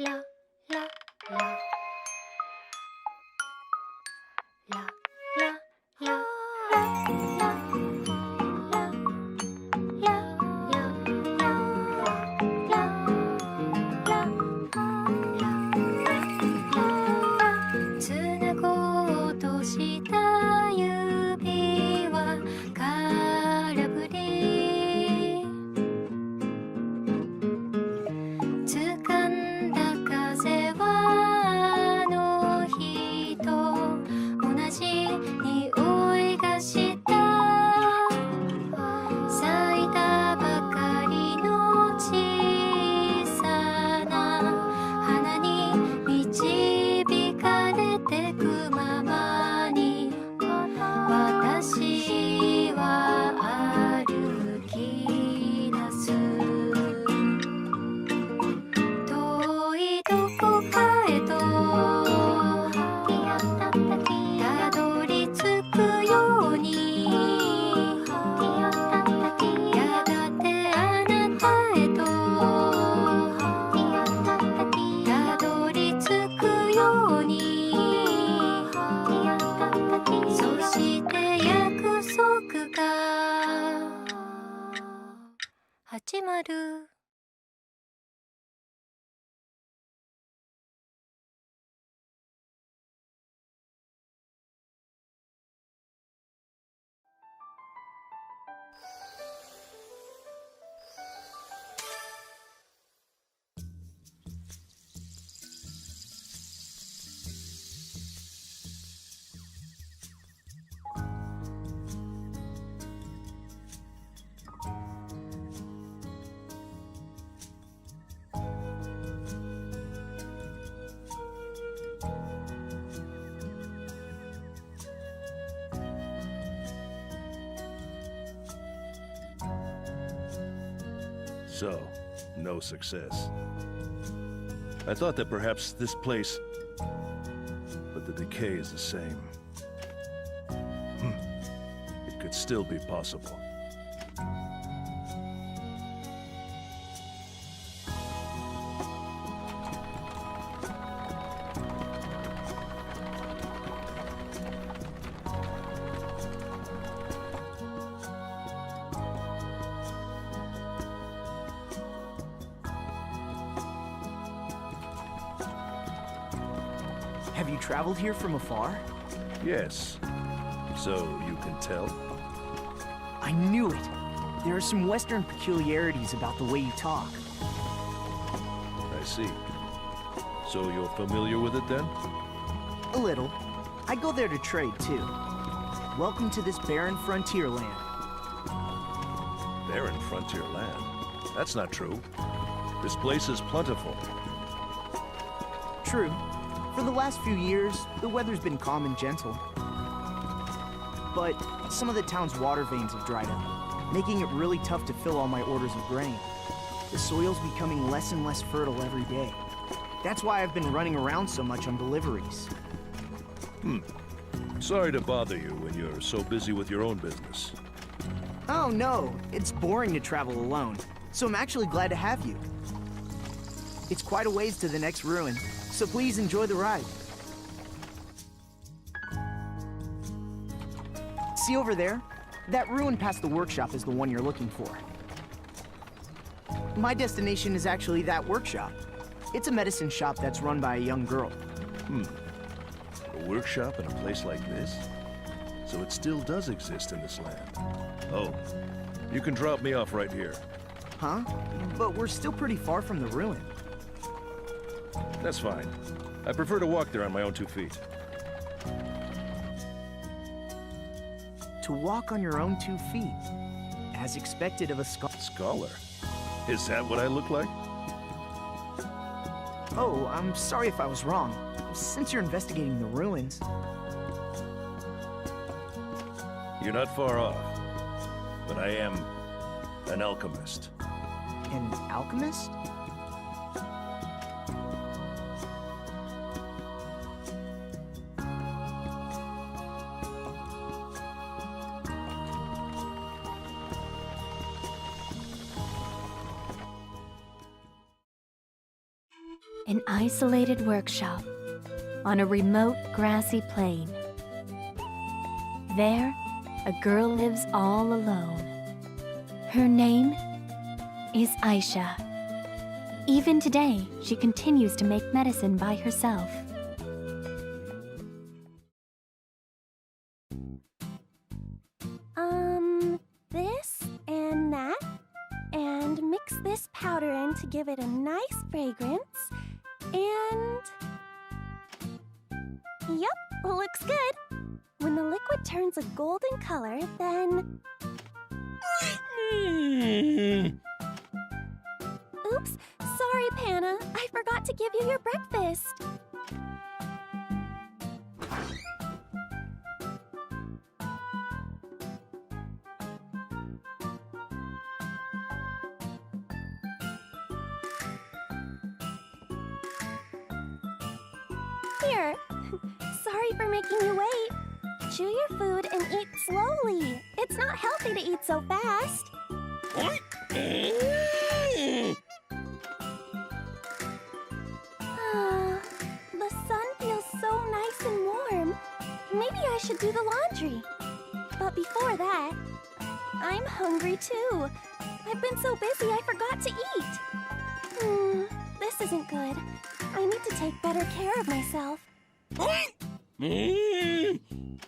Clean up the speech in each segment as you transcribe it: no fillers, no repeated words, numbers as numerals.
80 So, no success. I thought that perhaps this place... But the decay is the same. It could still be possible. Have you traveled here from afar? Yes. So, you can tell? I knew it! There are some Western peculiarities about the way you talk. I see. So you're familiar with it then? A little. I go there to trade, too. Welcome to this barren frontier land. Barren frontier land? That's not true. This place is plentiful. True. For the last few years, the weather's been calm and gentle. But some of the town's water veins have dried up, making it really tough to fill all my orders of grain. The soil's becoming less and less fertile every day. That's why I've been running around so much on deliveries. Sorry to bother you when you're so busy with your own business. Oh no, it's boring to travel alone, so I'm actually glad to have you. It's quite a ways to the next ruin, so please enjoy the ride. See over there? That ruin past the workshop is the one you're looking for. My destination is actually that workshop. It's a medicine shop that's run by a young girl. A workshop in a place like this? So it still does exist in this land. Oh, you can drop me off right here. Huh? But we're still pretty far from the ruin. That's fine. I prefer to walk there on my own 2 feet. To walk on your own 2 feet, as expected of a Scholar? Is that what I look like? Oh, I'm sorry if I was wrong. Since you're investigating the ruins... You're not far off. But I am an alchemist. An alchemist? An isolated workshop on a remote grassy plain. There, a girl lives all alone. Her name is Ayesha. Even today, she continues to make medicine by herself. This and that, and mix this powder in to give it a nice fragrance, and... Yup, looks good. When the liquid turns a golden color, then... Oops, sorry, Panna. I forgot to give you your breakfast. Here. Sorry for making you wait. Chew your food and eat slowly. It's not healthy to eat so fast. The sun feels so nice and warm. Maybe I should do the laundry. But before that, I'm hungry too. I've been so busy I forgot to eat. This isn't good. I need to take better care of myself.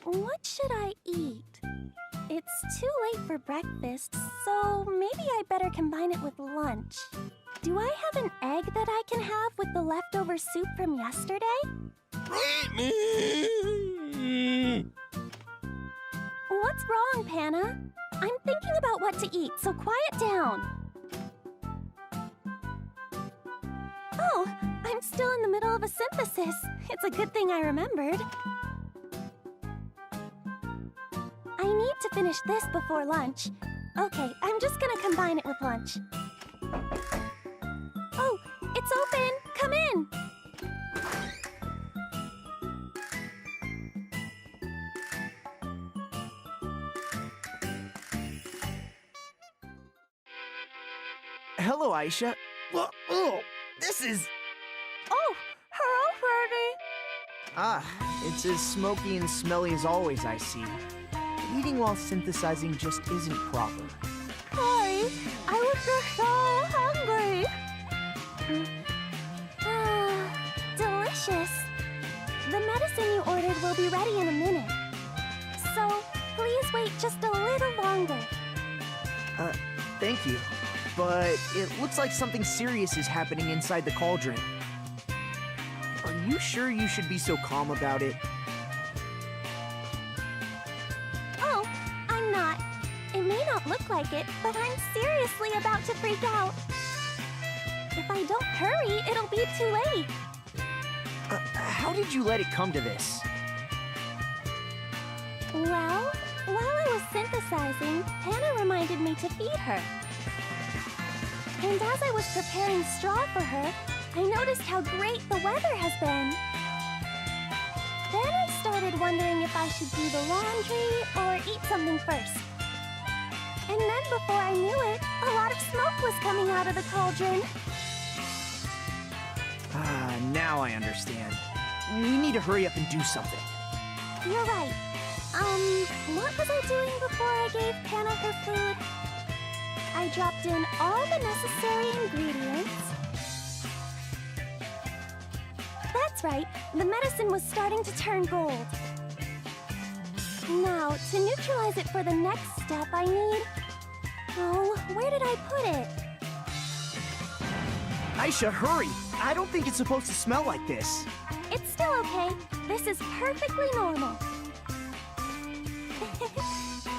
What should I eat? It's too late for breakfast, so maybe I better combine it with lunch. Do I have an egg that I can have with the leftover soup from yesterday? What's wrong, Panna? I'm thinking about what to eat, so quiet down. Oh, I'm still in the middle of a synthesis. It's a good thing I remembered. I need to finish this before lunch. Okay, I'm just gonna combine it with lunch. Oh, it's open! Come in! Hello, Ayesha. Oh, this is... Oh, hello, Ferdy. It's as smoky and smelly as always, I see. Eating while synthesizing just isn't proper. Sorry, I was just so hungry. Delicious. The medicine you ordered will be ready in a minute. So, please wait just a little longer. Thank you. But it looks like something serious is happening inside the cauldron. Are you sure you should be so calm about it? Oh, I'm not. It may not look like it, but I'm seriously about to freak out. If I don't hurry, it'll be too late. How did you let it come to this? Well, while I was synthesizing, Panna reminded me to feed her. And as I was preparing straw for her, I noticed how great the weather has been. Then I started wondering if I should do the laundry or eat something first. And then before I knew it, a lot of smoke was coming out of the cauldron. Now I understand. We need to hurry up and do something. You're right. What was I doing before I gave Panna her food? I dropped in all the necessary ingredients. That's right, the medicine was starting to turn gold. Now, to neutralize it for the next step, I need... Oh, where did I put it? Ayesha, hurry! I don't think it's supposed to smell like this. It's still okay. This is perfectly normal.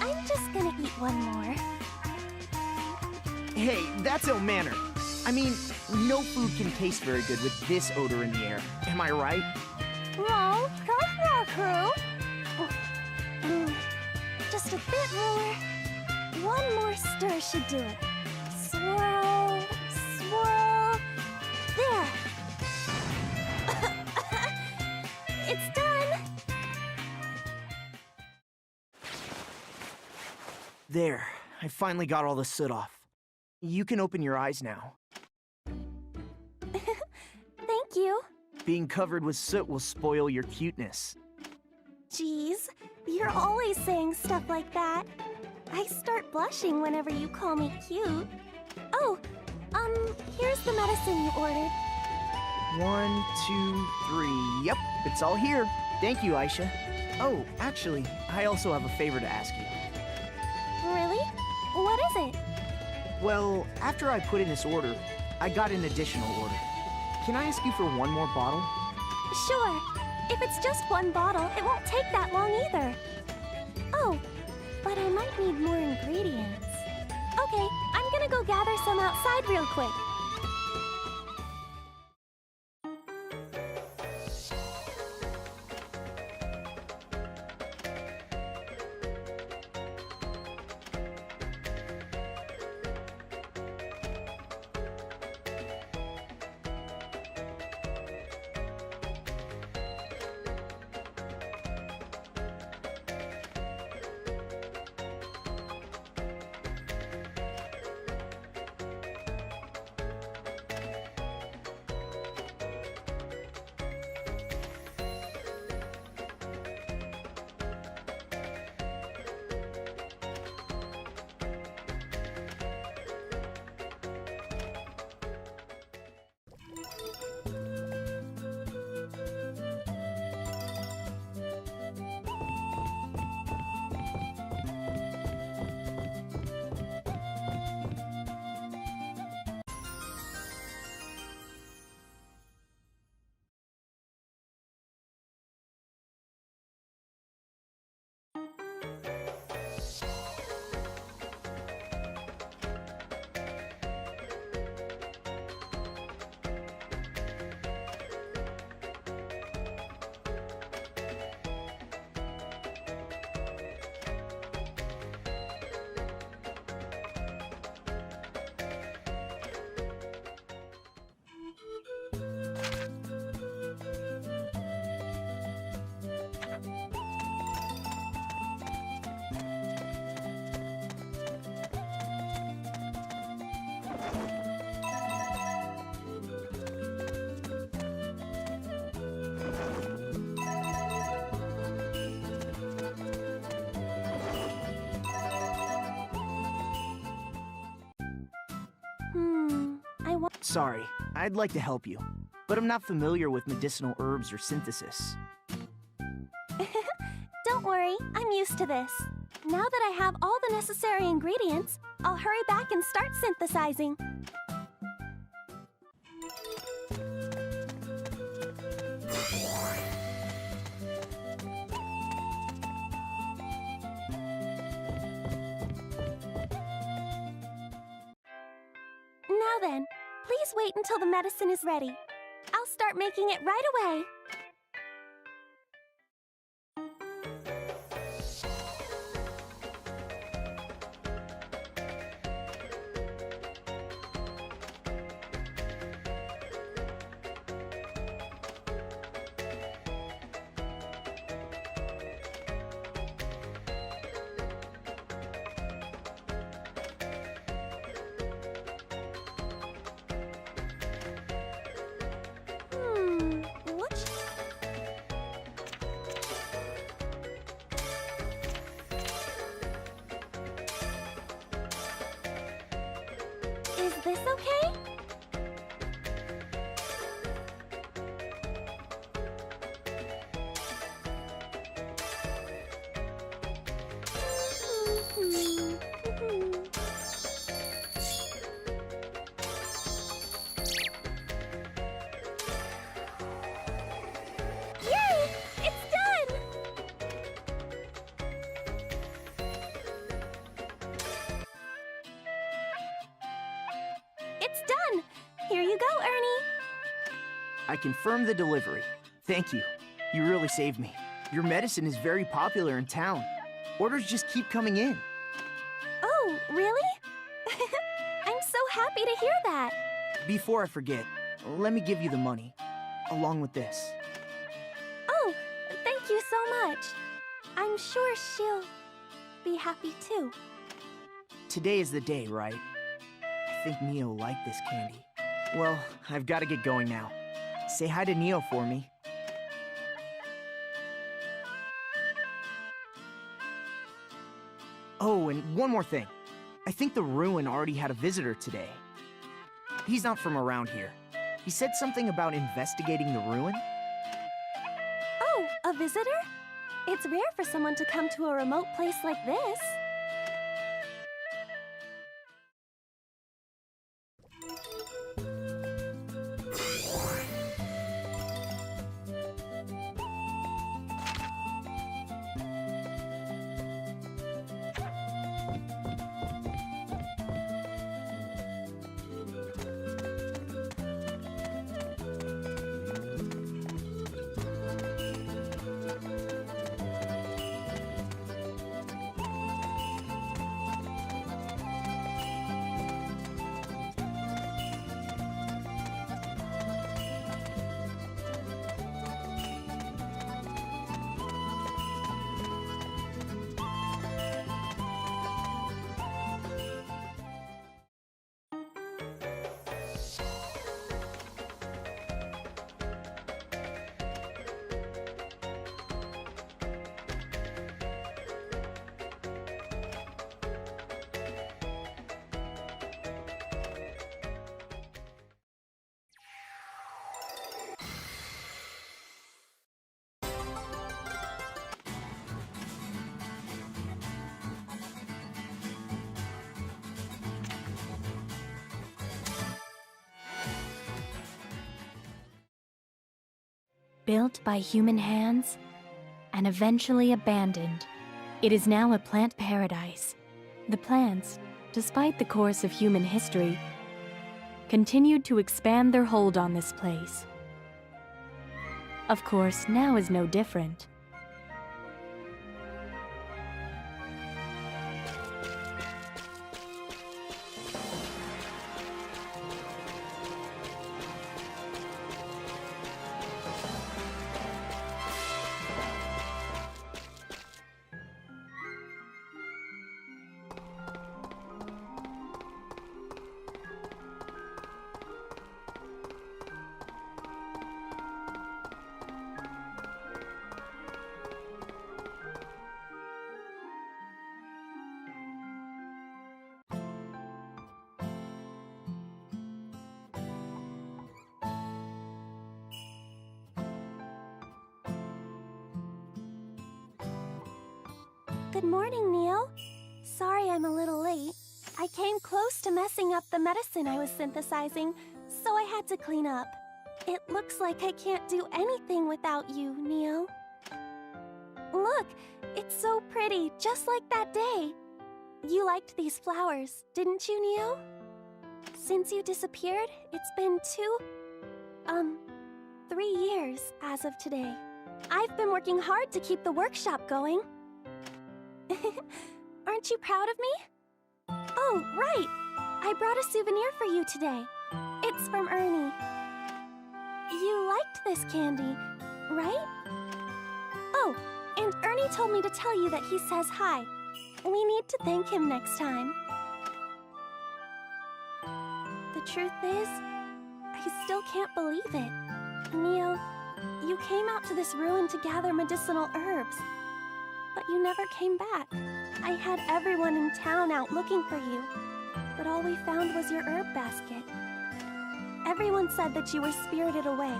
I'm just gonna eat one more. Hey, that's ill mannered. I mean, no food can taste very good with this odor in the air. Am I right? No, that's not true. Just a bit more. One more stir should do it. Swirl, swirl. There. It's done. There. I finally got all the soot off. You can open your eyes now. Thank Thank you. Being covered with soot will spoil your cuteness. Jeez, you're always saying stuff like that. I start blushing whenever you call me cute. Oh, here's the medicine you ordered. 1, 2, 3. Yep, it's all here. Thank you, Ayesha. Oh, actually, I also have a favor to ask you. Really? What is it? Well, after I put in this order, I got an additional order. Can I ask you for one more bottle? Sure. If it's just one bottle, it won't take that long either. Oh, but I might need more ingredients. Okay, I'm gonna go gather some outside real quick. Sorry, I'd like to help you, but I'm not familiar with medicinal herbs or synthesis. Don't worry, I'm used to this. Now that I have all the necessary ingredients, I'll hurry back and start synthesizing. Now then, please wait until the medicine is ready. I'll start making it right away. Is this okay? Yay! It's done! It's done! Here you go, Ernie. I confirm the delivery. Thank you. You really saved me. Your medicine is very popular in town. Orders just keep coming in. Oh, really? I'm so happy to hear that. Before I forget, let me give you the money, along with this. Oh, thank you so much. I'm sure she'll be happy too. Today is the day, right? I think Mia will like this candy. Well, I've got to get going now. Say hi to Neo for me. Oh, and one more thing. I think the ruin already had a visitor today. He's not from around here. He said something about investigating the ruin. Oh, a visitor? It's rare for someone to come to a remote place like this. Built by human hands and eventually abandoned, it is now a plant paradise. The plants, despite the course of human history, continued to expand their hold on this place. Of course, now is no different. Good morning, Neo. Sorry I'm a little late. I came close to messing up the medicine I was synthesizing, so I had to clean up. It looks like I can't do anything without you, Neo. Look, it's so pretty, just like that day. You liked these flowers, didn't you, Neo? Since you disappeared, it's been 3 years as of today. I've been working hard to keep the workshop going. Aren't you proud of me? Oh, right! I brought a souvenir for you today. It's from Ernie. You liked this candy, right? Oh, and Ernie told me to tell you that he says hi. We need to thank him next time. The truth is, I still can't believe it. Neo, you came out to this ruin to gather medicinal herbs, but you never came back. I had everyone in town out looking for you, but all we found was your herb basket. Everyone said that you were spirited away,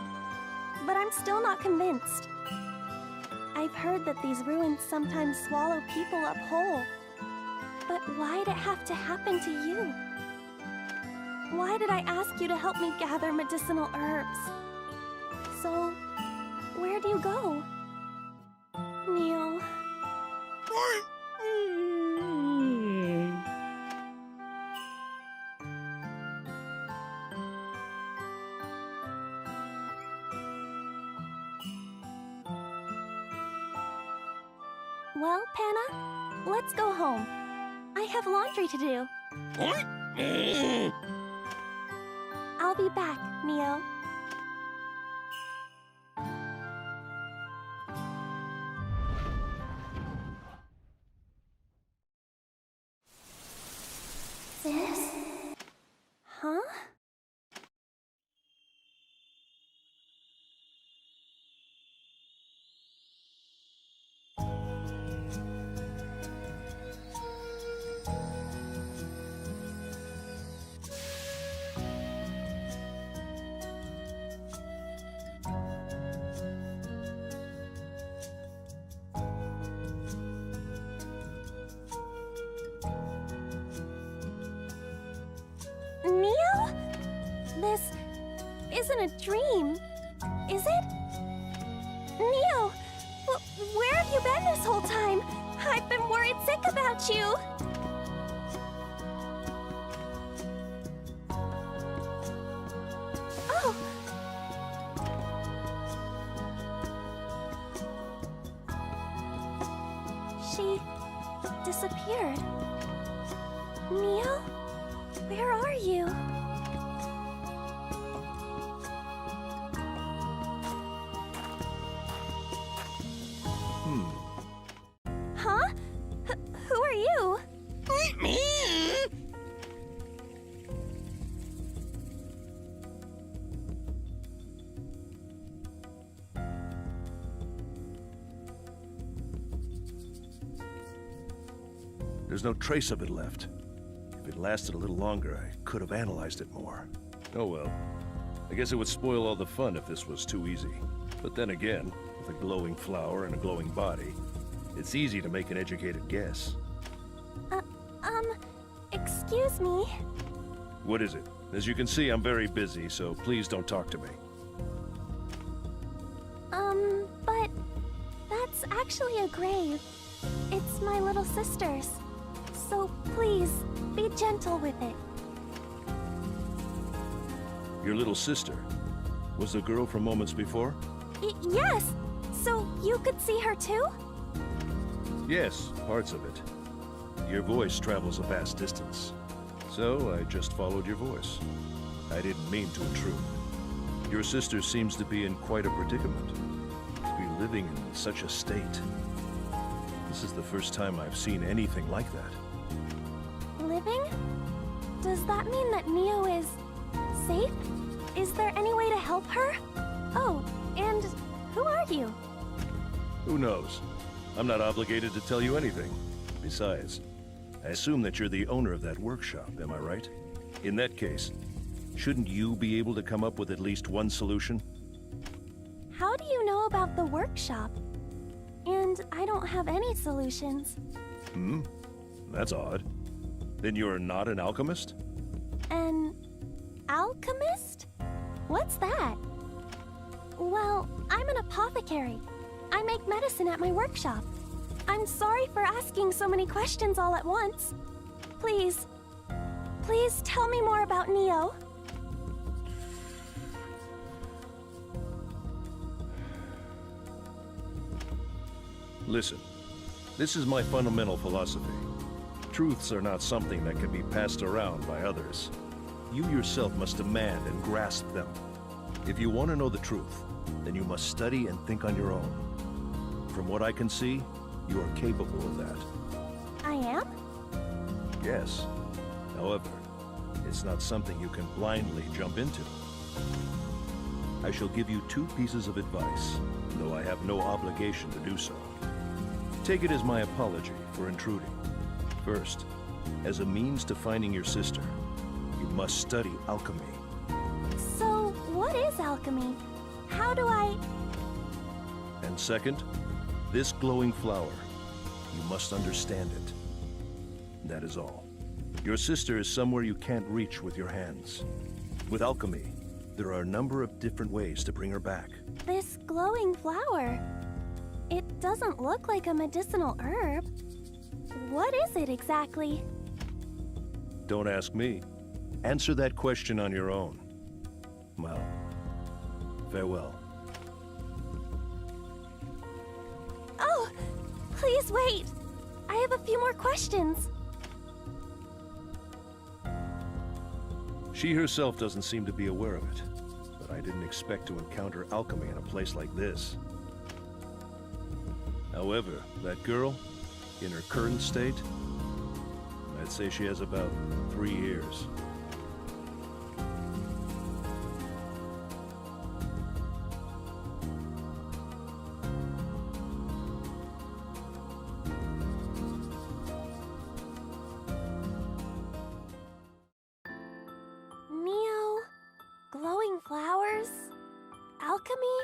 but I'm still not convinced. I've heard that these ruins sometimes swallow people up whole, but why'd it have to happen to you? Why did I ask you to help me gather medicinal herbs? So, where do you go? Neo. Well, Panna, let's go home. I have laundry to do. I'll be back, Neo. Sis? Huh? This isn't a dream, is it? Neo, where have you been this whole time? I've been worried sick about you. Oh. She disappeared. Neo, where are you? Huh? Who are you? There's no trace of it left. If it lasted a little longer, I could have analyzed it more. Oh well. I guess it would spoil all the fun if this was too easy. But then again, with a glowing flower and a glowing body, it's easy to make an educated guess. Excuse me? What is it? As you can see, I'm very busy, so please don't talk to me. But that's actually a grave. It's my little sister's. So please, be gentle with it. Your little sister? Was the girl from moments before? Yes! So you could see her too? Yes, parts of it. Your voice travels a vast distance. So I just followed your voice. I didn't mean to intrude. Your sister seems to be in quite a predicament. To be living in such a state. This is the first time I've seen anything like that. Living? Does that mean that Neo is safe? Is there any way to help her? Oh, and who are you? Who knows? I'm not obligated to tell you anything. Besides, I assume that you're the owner of that workshop, am I right? In that case, shouldn't you be able to come up with at least one solution? How do you know about the workshop? And I don't have any solutions. That's odd. Then you're not an alchemist? An alchemist? What's that? Well, I'm an apothecary. I make medicine at my workshop. I'm sorry for asking so many questions all at once. Please tell me more about Neo. Listen, this is my fundamental philosophy. Truths are not something that can be passed around by others. You yourself must demand and grasp them. If you want to know the truth, then you must study and think on your own. From what I can see, you are capable of that. I am? Yes. However, it's not something you can blindly jump into. I shall give you 2 pieces of advice, though I have no obligation to do so. Take it as my apology for intruding. First, as a means to finding your sister, you must study alchemy. So, what is alchemy? How do I... And second, this glowing flower, you must understand it. That is all. Your sister is somewhere you can't reach with your hands. With alchemy, there are a number of different ways to bring her back. This glowing flower... It doesn't look like a medicinal herb. What is it exactly? Don't ask me. Answer that question on your own. Well, farewell. Oh, please wait. I have a few more questions. She herself doesn't seem to be aware of it, but I didn't expect to encounter alchemy in a place like this. However, that girl, in her current state, I'd say she has about 3 years. Neo, glowing flowers, alchemy?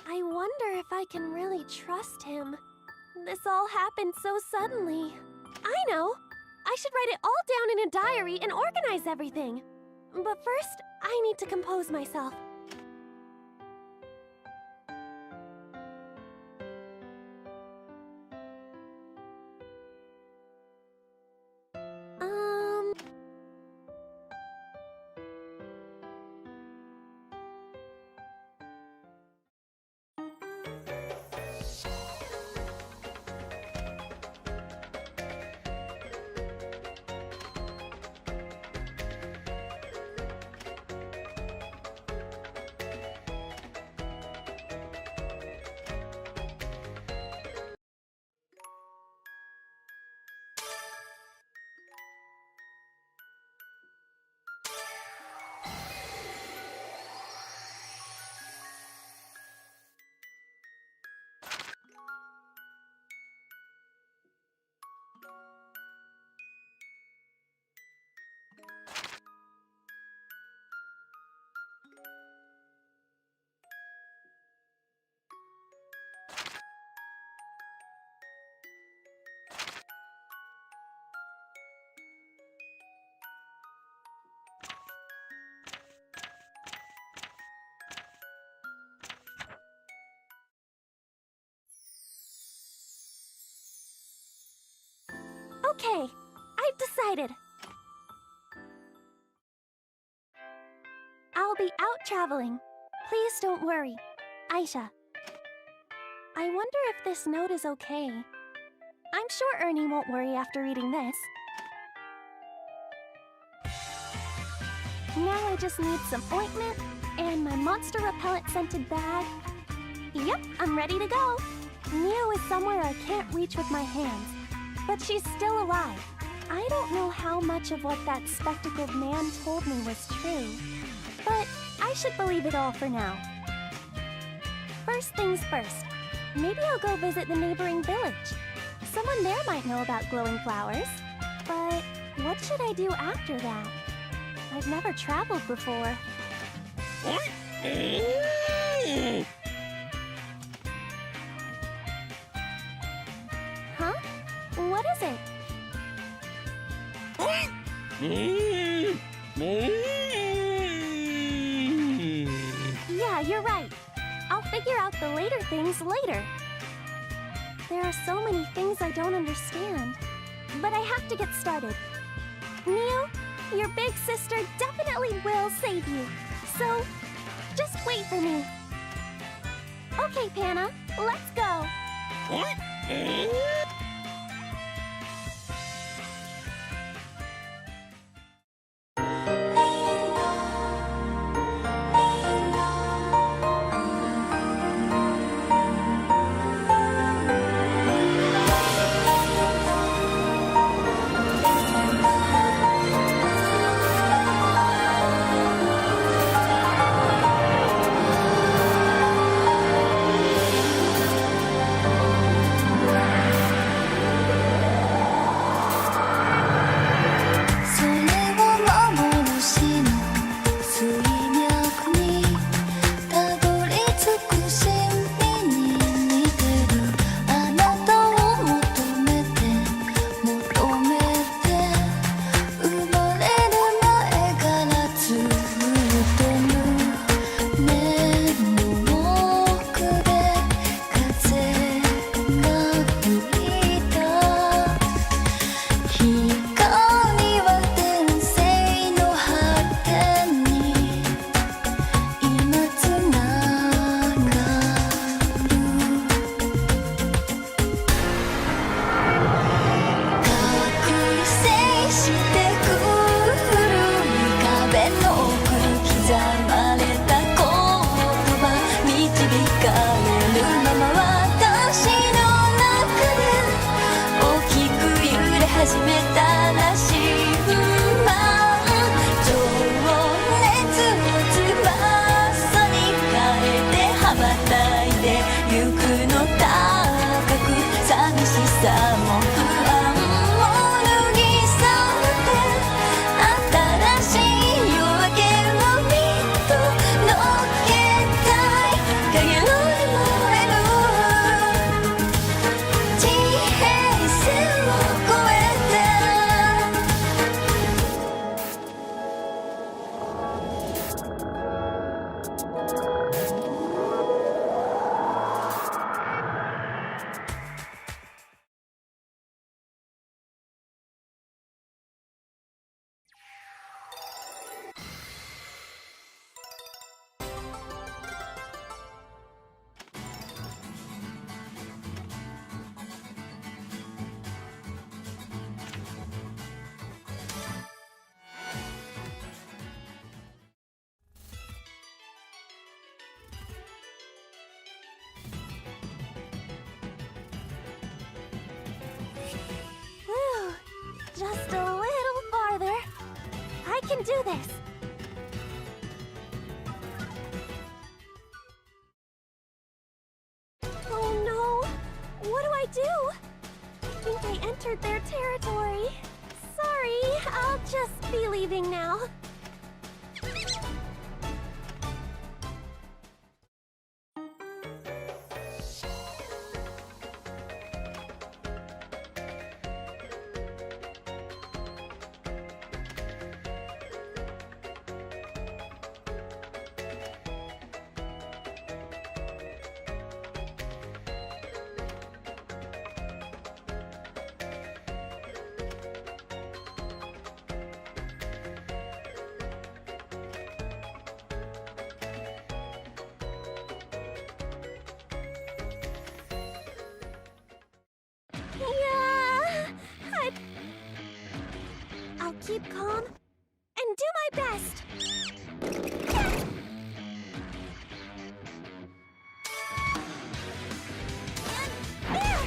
I wonder if I can really trust him. This all happened so suddenly. I know! I should write it all down in a diary and organize everything. But first, I need to compose myself. Okay, I've decided. I'll be out traveling. Please don't worry. Ayesha. I wonder if this note is okay. I'm sure Ernie won't worry after reading this. Now I just need some ointment and my monster repellent scented bag. Yep, I'm ready to go. Neo is somewhere I can't reach with my hands, but she's still alive. I don't know how much of what that spectacled man told me was true, but I should believe it all for now. First things first, maybe I'll go visit the neighboring village. Someone there might know about glowing flowers. But what should I do after that? I've never traveled before. Huh? What is it? Yeah, you're right. I'll figure out the later things later. There are so many things I don't understand. But I have to get started. Neo, your big sister definitely will save you. So, just wait for me. Okay, Panna, let's go. can do this! Oh no! What do I do? I think I entered their territory. Sorry, I'll just be leaving now. I'll keep calm and do my best. There!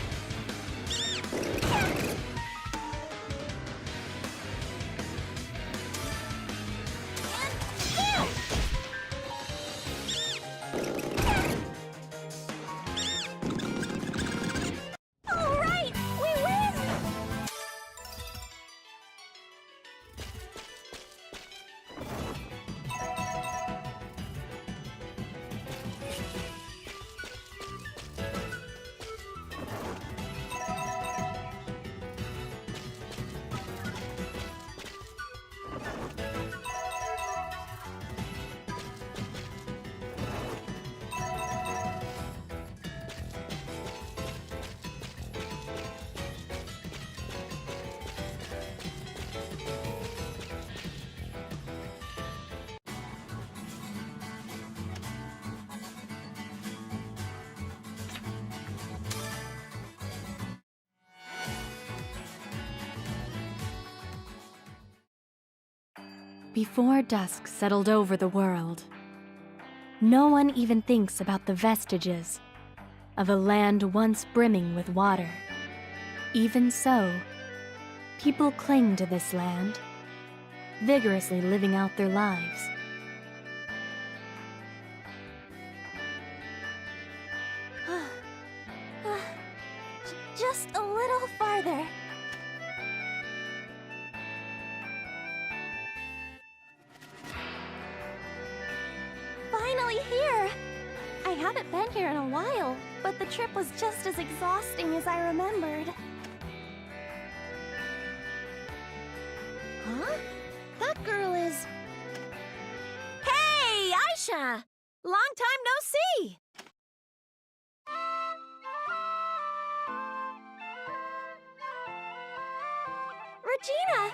All right, we win! Before dusk settled over the world, no one even thinks about the vestiges of a land once brimming with water. Even so, people cling to this land, vigorously living out their lives. Just a little farther. Finally here! I haven't been here in a while, but the trip was just as exhausting as I remembered. Huh? That girl is... Hey, Ayesha! Long time no see! Regina!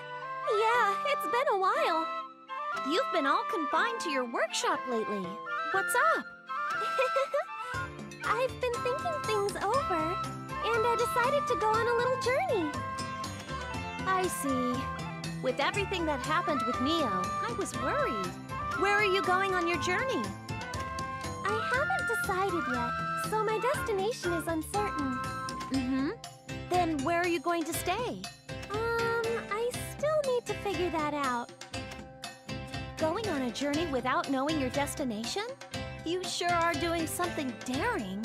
Yeah, it's been a while. You've been all confined to your workshop lately. What's up? I've been thinking things over, and I decided to go on a little journey. I see. With everything that happened with Neo, I was worried. Where are you going on your journey? I haven't decided yet, so my destination is uncertain. Mm-hmm. Then where are you going to stay? I still need to figure that out. Going on a journey without knowing your destination? You sure are doing something daring.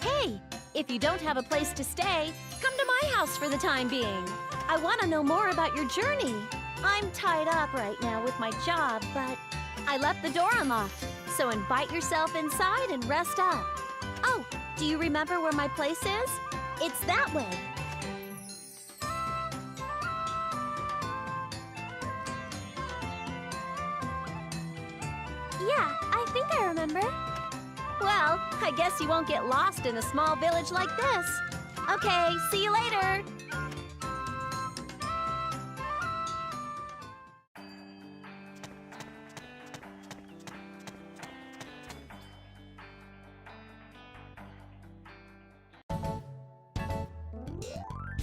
Hey, if you don't have a place to stay, come to my house for the time being. I want to know more about your journey. I'm tied up right now with my job, but I left the door unlocked, so invite yourself inside and rest up. Oh, do you remember where my place is? It's that way. Yeah, I think I remember. Well, I guess you won't get lost in a small village like this. Okay, see you later.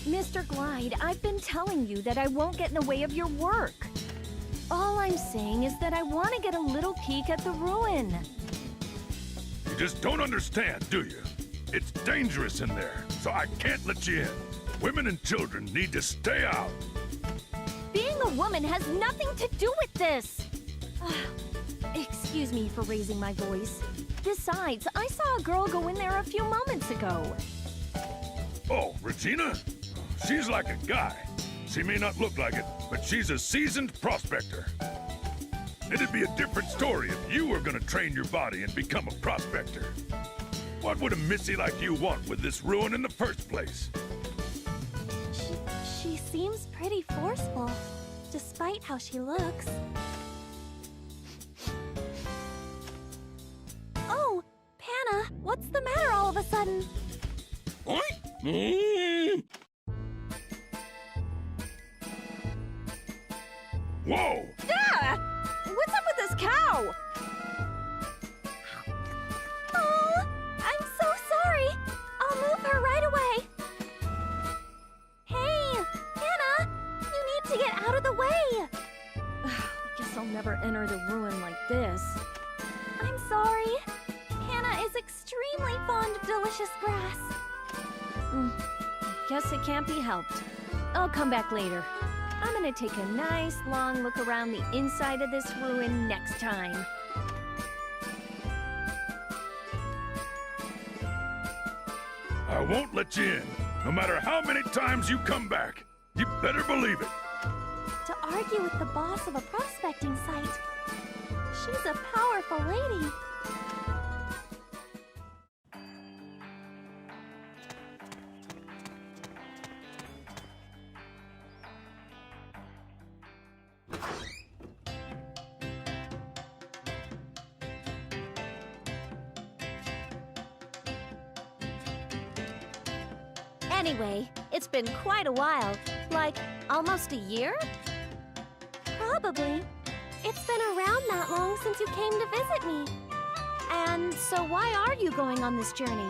Mr. Glide, I've been telling you that I won't get in the way of your work. All I'm saying is that I want to get a little peek at the ruin. You just don't understand, do you? It's dangerous in there, so I can't let you in. Women and children need to stay out. Being a woman has nothing to do with this! Excuse me for raising my voice. Besides, I saw a girl go in there a few moments ago. Oh, Regina? She's like a guy. She may not look like it, but she's a seasoned prospector. It'd be a different story if you were gonna train your body and become a prospector. What would a missy like you want with this ruin in the first place? She seems pretty forceful, despite how she looks. Oh, Panna, what's the matter all of a sudden? Oink! Whoa! Ah! What's up with this cow? Oh, I'm so sorry. I'll move her right away. Hey, Panna, you need to get out of the way. I guess I'll never enter the ruin like this. I'm sorry. Panna is extremely fond of delicious grass. Guess it can't be helped. I'll come back later. I'm gonna take a nice long look around the inside of this ruin next time. I won't let you in, no matter how many times you come back. You better believe it. To argue with the boss of a prospecting site. She's a powerful lady. Anyway, it's been quite a while. Like, almost a year? Probably. It's been around that long since you came to visit me. And so why are you going on this journey?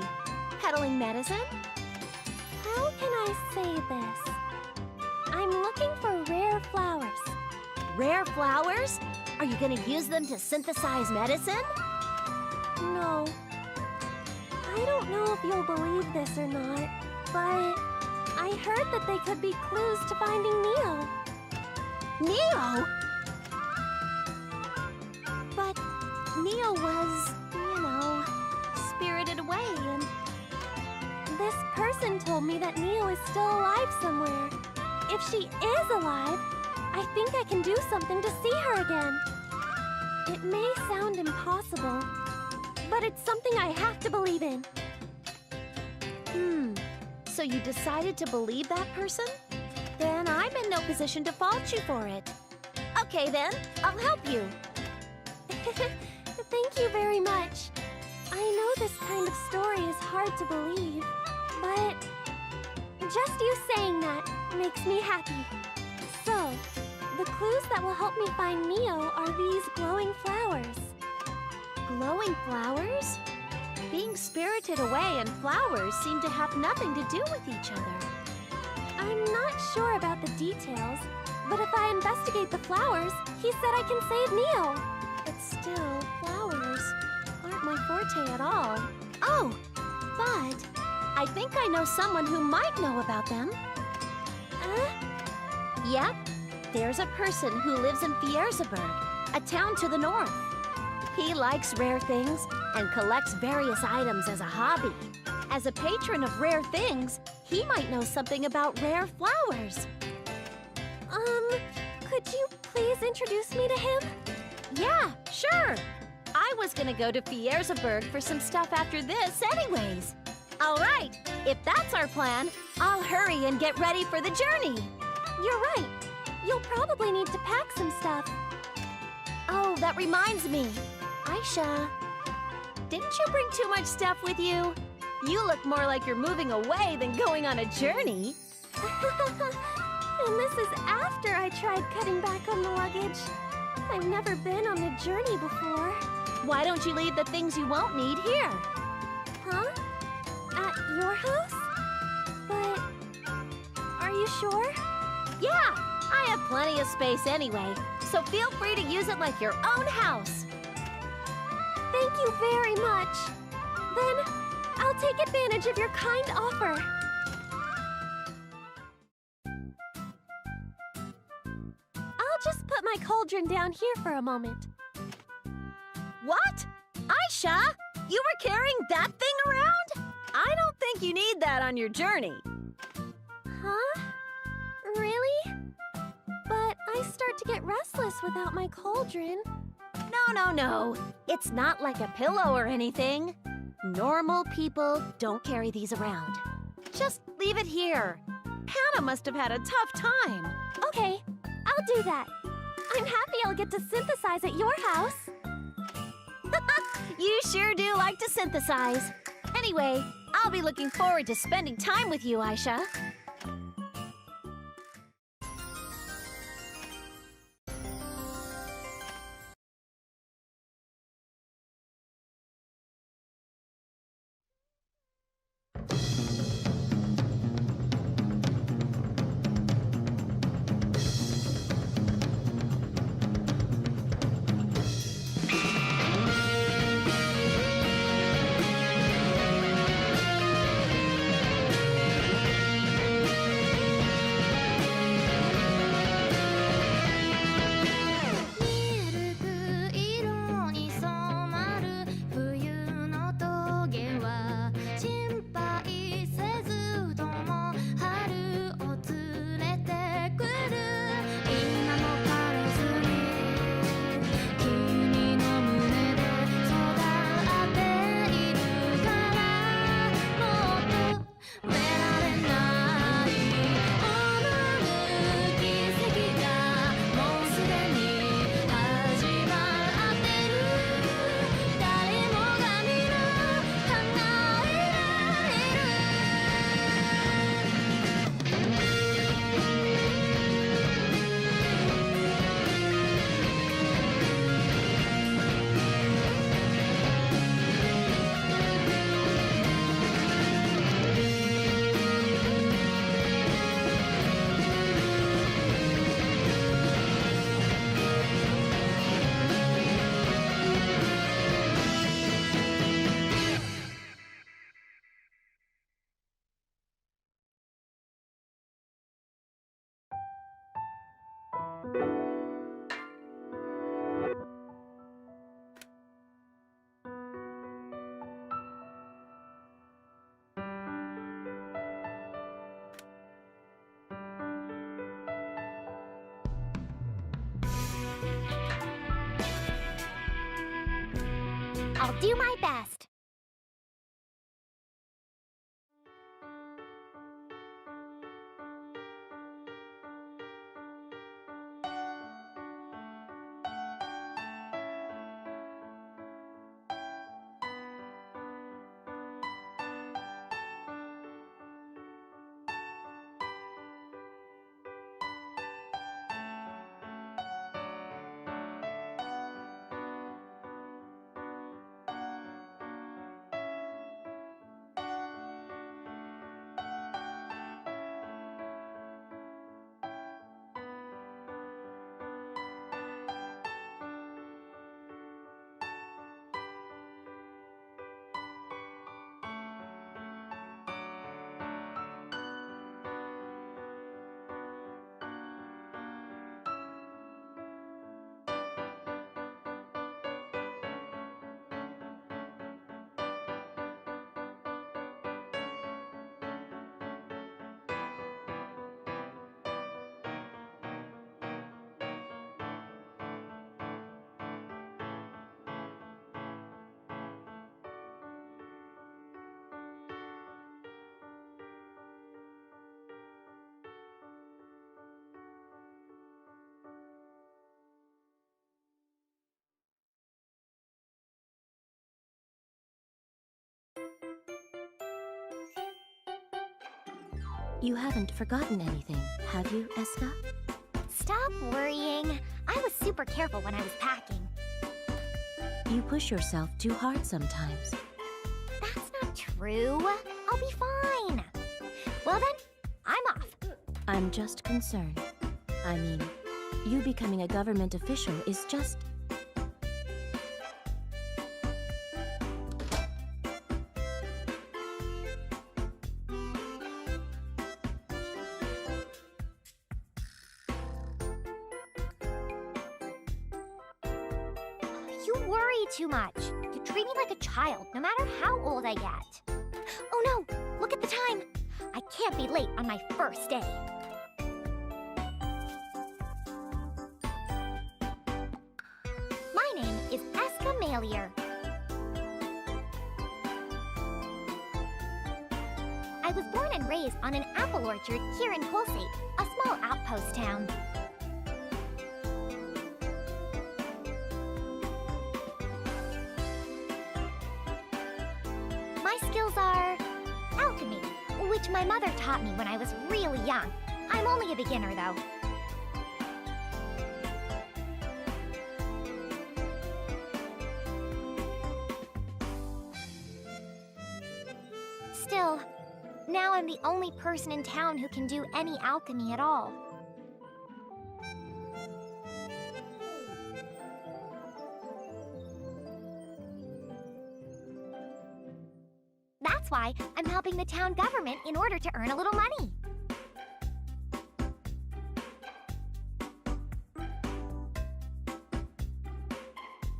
Peddling medicine? How can I say this? I'm looking for rare flowers. Rare flowers? Are you gonna use them to synthesize medicine? No. I don't know if you'll believe this or not, but I heard that they could be clues to finding Neo. Neo? But Neo was, spirited away, and this person told me that Neo is still alive somewhere. If she is alive, I think I can do something to see her again. It may sound impossible, but it's something I have to believe in. So you decided to believe that person? Then I'm in no position to fault you for it. Okay then, I'll help you. Thank you very much. I know this kind of story is hard to believe, but just you saying that makes me happy. So, the clues that will help me find Neo are these glowing flowers. Glowing flowers? Being spirited away and flowers seem to have nothing to do with each other. I'm not sure about the details, but if I investigate the flowers, he said I can save Neo. But still, flowers aren't my forte at all. Oh, but I think I know someone who might know about them. Yep, there's a person who lives in Fiersburg, a town to the north. He likes rare things and collects various items as a hobby. As a patron of rare things, he might know something about rare flowers. Could you please introduce me to him? Yeah, sure. I was gonna go to Fiersburg for some stuff after this anyways. All right, if that's our plan, I'll hurry and get ready for the journey. You're right. You'll probably need to pack some stuff. Oh, that reminds me. Ayesha, didn't you bring too much stuff with you? You look more like you're moving away than going on a journey. And this is after I tried cutting back on the luggage. I've never been on a journey before. Why don't you leave the things you won't need here? Huh? At your house? But are you sure? Yeah, I have plenty of space anyway, so feel free to use it like your own house. Thank you very much. Then I'll take advantage of your kind offer. cauldron down here for a moment. What? Ayesha? You were carrying that thing around? I don't think you need that on your journey. Huh? Really? But I start to get restless without my cauldron. No. It's not like a pillow or anything. Normal people don't carry these around. Just leave it here. Hannah must have had a tough time. Okay, I'll do that. I'm happy I'll get to synthesize at your house. You sure do like to synthesize. Anyway, I'll be looking forward to spending time with you, Ayesha. I'll do my best. You haven't forgotten anything, have you, Escha? Stop worrying. I was super careful when I was packing. You push yourself too hard sometimes. That's not true. I'll be fine. Well then, I'm off. I'm just concerned. I mean, you becoming a government official is just... worry too much. You treat me like a child, no matter how old I get. Oh no! Look at the time! I can't be late on my first day. My name is Escha. I was born and raised on an apple orchard here in Colsate, a small outpost town. My skills are alchemy, which my mother taught me when I was really young. I'm only a beginner, though. Still, now I'm the only person in town who can do any alchemy at all. That's why I'm helping the town government in order to earn a little money.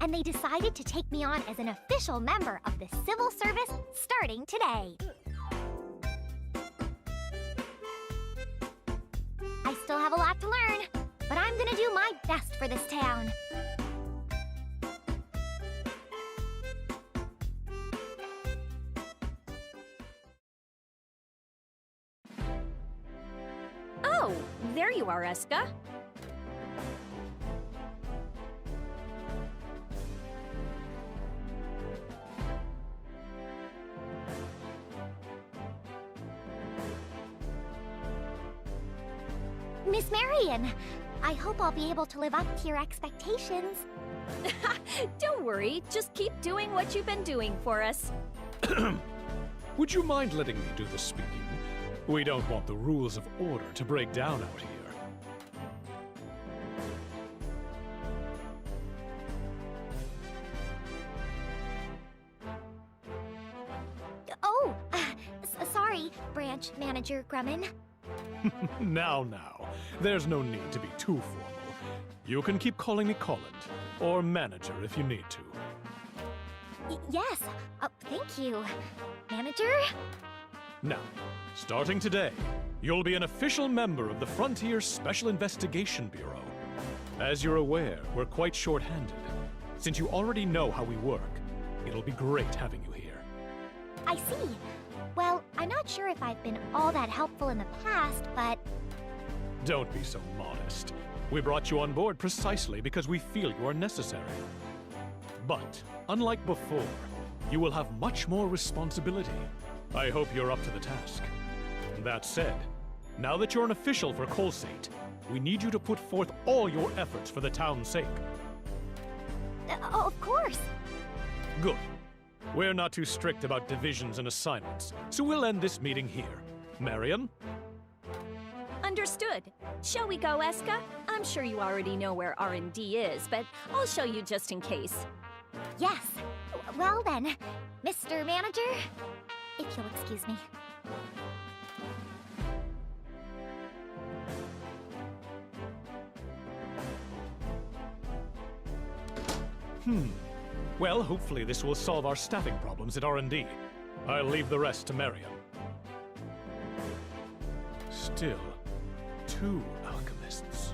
And they decided to take me on as an official member of the civil service starting today. I still have a lot to learn, but I'm gonna do my best for this town. Oh, there you are, Escha. Miss Marion, I hope I'll be able to live up to your expectations. Don't worry, just keep doing what you've been doing for us. Would you mind letting me do the speaking? We don't want the rules of order to break down out here. Oh, sorry, Branch Manager Grumman. Now, there's no need to be too formal. You can keep calling me Colin, or Manager if you need to. Yes, thank you. Manager? Now, starting today, you'll be an official member of the Frontier Special Investigation Bureau. As you're aware, we're quite short-handed. Since you already know how we work, it'll be great having you here. I see. Well, I'm not sure if I've been all that helpful in the past, but... Don't be so modest. We brought you on board precisely because we feel you are necessary. But, unlike before, you will have much more responsibility. I hope you're up to the task. That said, now that you're an official for Colsate, we need you to put forth all your efforts for the town's sake. Of course. Good. We're not too strict about divisions and assignments, so we'll end this meeting here. Marion? Understood. Shall we go, Escha? I'm sure you already know where R&D is, but I'll show you just in case. Yes. Well then, Mr. Manager, if you'll excuse me. Well, hopefully this will solve our staffing problems at R&D. I'll leave the rest to Marion. Still, 2 alchemists.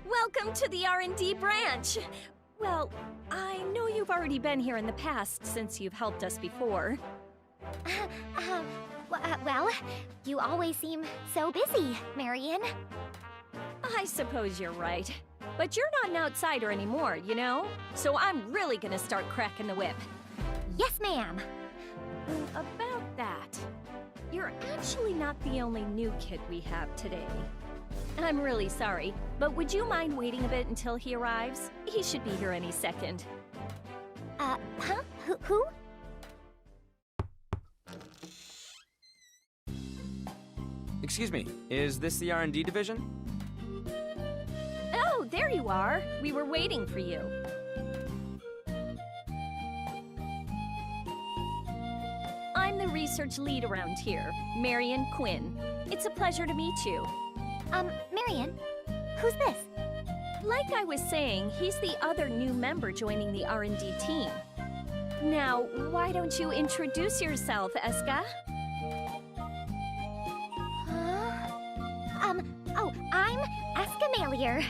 Welcome to the R&D branch! Well, I know you've already been here in the past since you've helped us before. Well, you always seem so busy, Marion. I suppose you're right. But you're not an outsider anymore, you know? So I'm really gonna start cracking the whip. Yes, ma'am. About that, you're actually not the only new kid we have today. I'm really sorry, but would you mind waiting a bit until he arrives? He should be here any second. Huh? Who? Excuse me, is this the R&D division? Oh, there you are. We were waiting for you. I'm the research lead around here, Marion Quinn. It's a pleasure to meet you. Marion? Who's this? Like I was saying, he's the other new member joining the R&D team. Now, why don't you introduce yourself, Escha? Oh, I'm Escha.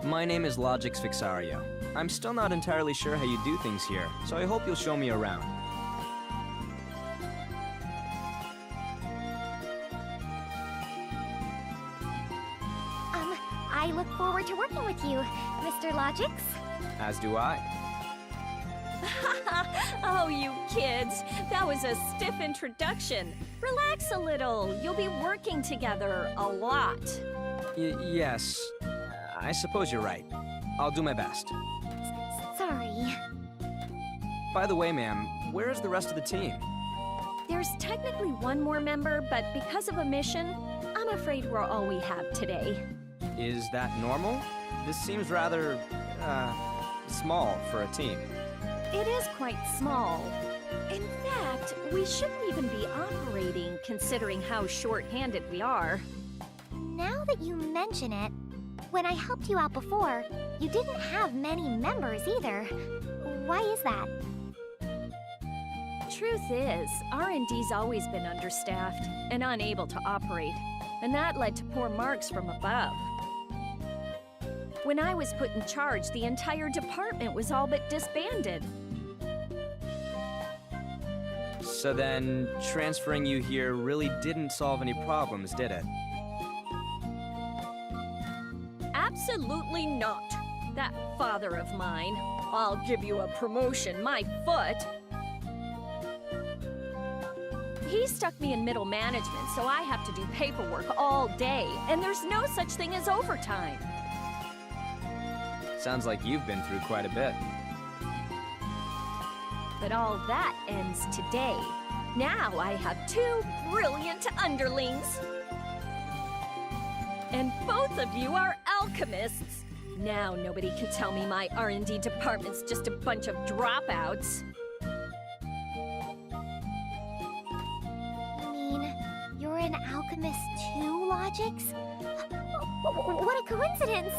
My name is Logix Fixario. I'm still not entirely sure how you do things here, so I hope you'll show me around. I look forward to working with you, Mr. Logix. As do I. Oh, you kids. That was a stiff introduction. Relax a little. You'll be working together a lot. Yes. I suppose you're right. I'll do my best. Sorry. By the way, ma'am, where is the rest of the team? There's technically one more member, but because of a mission, I'm afraid we're all we have today. Is that normal? This seems rather, small for a team. It is quite small. In fact, we shouldn't even be operating, considering how short-handed we are. Now that you mention it, when I helped you out before, you didn't have many members either. Why is that? Truth is, R&D's always been understaffed and unable to operate, and that led to poor marks from above. When I was put in charge, the entire department was all but disbanded. So then, transferring you here really didn't solve any problems, did it? Absolutely not. That father of mine. I'll give you a promotion, my foot. He stuck me in middle management, so I have to do paperwork all day, and there's no such thing as overtime. Sounds like you've been through quite a bit. But all that ends today. Now I have 2 brilliant underlings. And both of you are alchemists. Now nobody can tell me my R&D department's just a bunch of dropouts. You mean you're an alchemist too, Logix? What a coincidence!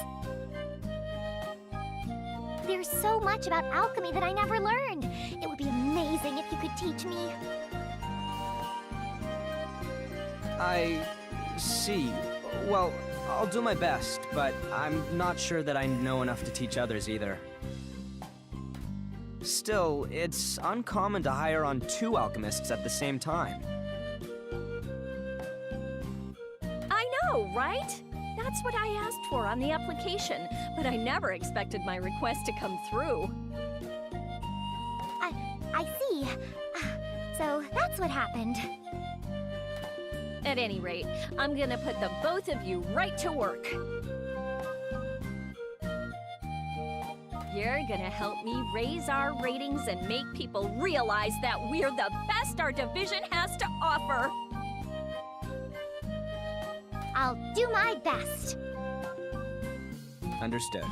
There's so much about alchemy that I never learned. It would be amazing if you could teach me. I see. Well, I'll do my best, but I'm not sure that I know enough to teach others either. Still, it's uncommon to hire on 2 alchemists at the same time. I know, right? That's what I asked for on the application, but I never expected my request to come through. I see. So that's what happened. At any rate, I'm gonna put the both of you right to work. You're gonna help me raise our ratings and make people realize that we're the best our division has to offer. I'll do my best. Understood. Does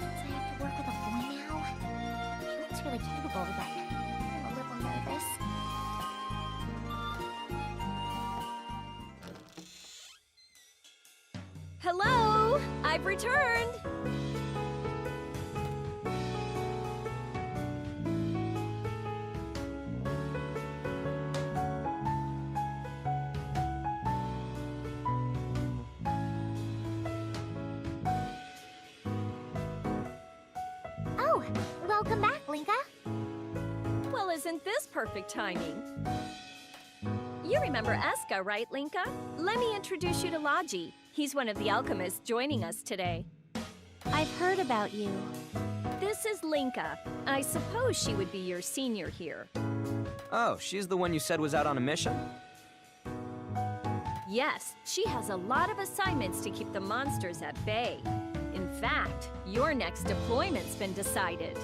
I have to work with a boy now? He looks really capable, but I'm a little nervous. Hello! I've returned! Oh, welcome back, Linka. Well, isn't this perfect timing? You remember Escha, right, Linka? Let me introduce you to Logy. He's one of the alchemists joining us today. I've heard about you. This is Linka. I suppose she would be your senior here. Oh, she's the one you said was out on a mission? Yes, she has a lot of assignments to keep the monsters at bay. In fact, your next deployment's been decided.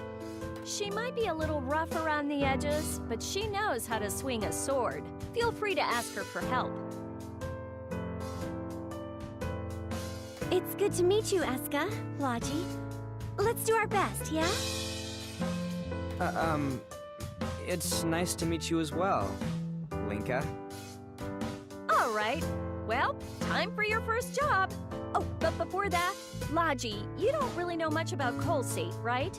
She might be a little rough around the edges, but she knows how to swing a sword. Feel free to ask her for help. It's good to meet you, Escha, Logy. Let's do our best, yeah? It's nice to meet you as well, Linka. All right. Well, time for your first job. Oh, but before that, Logy, you don't really know much about Colsate, right?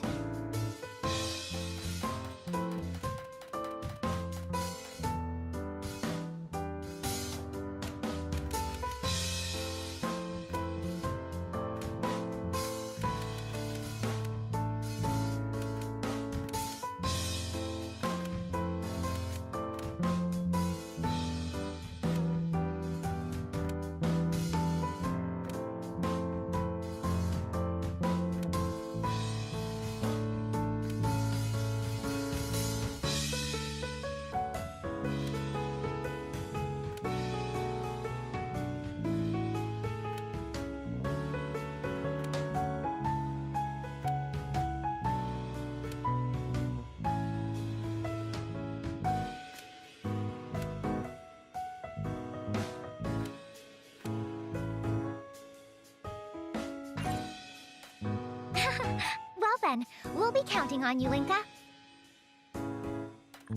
Well then, we'll be counting on you, Linka.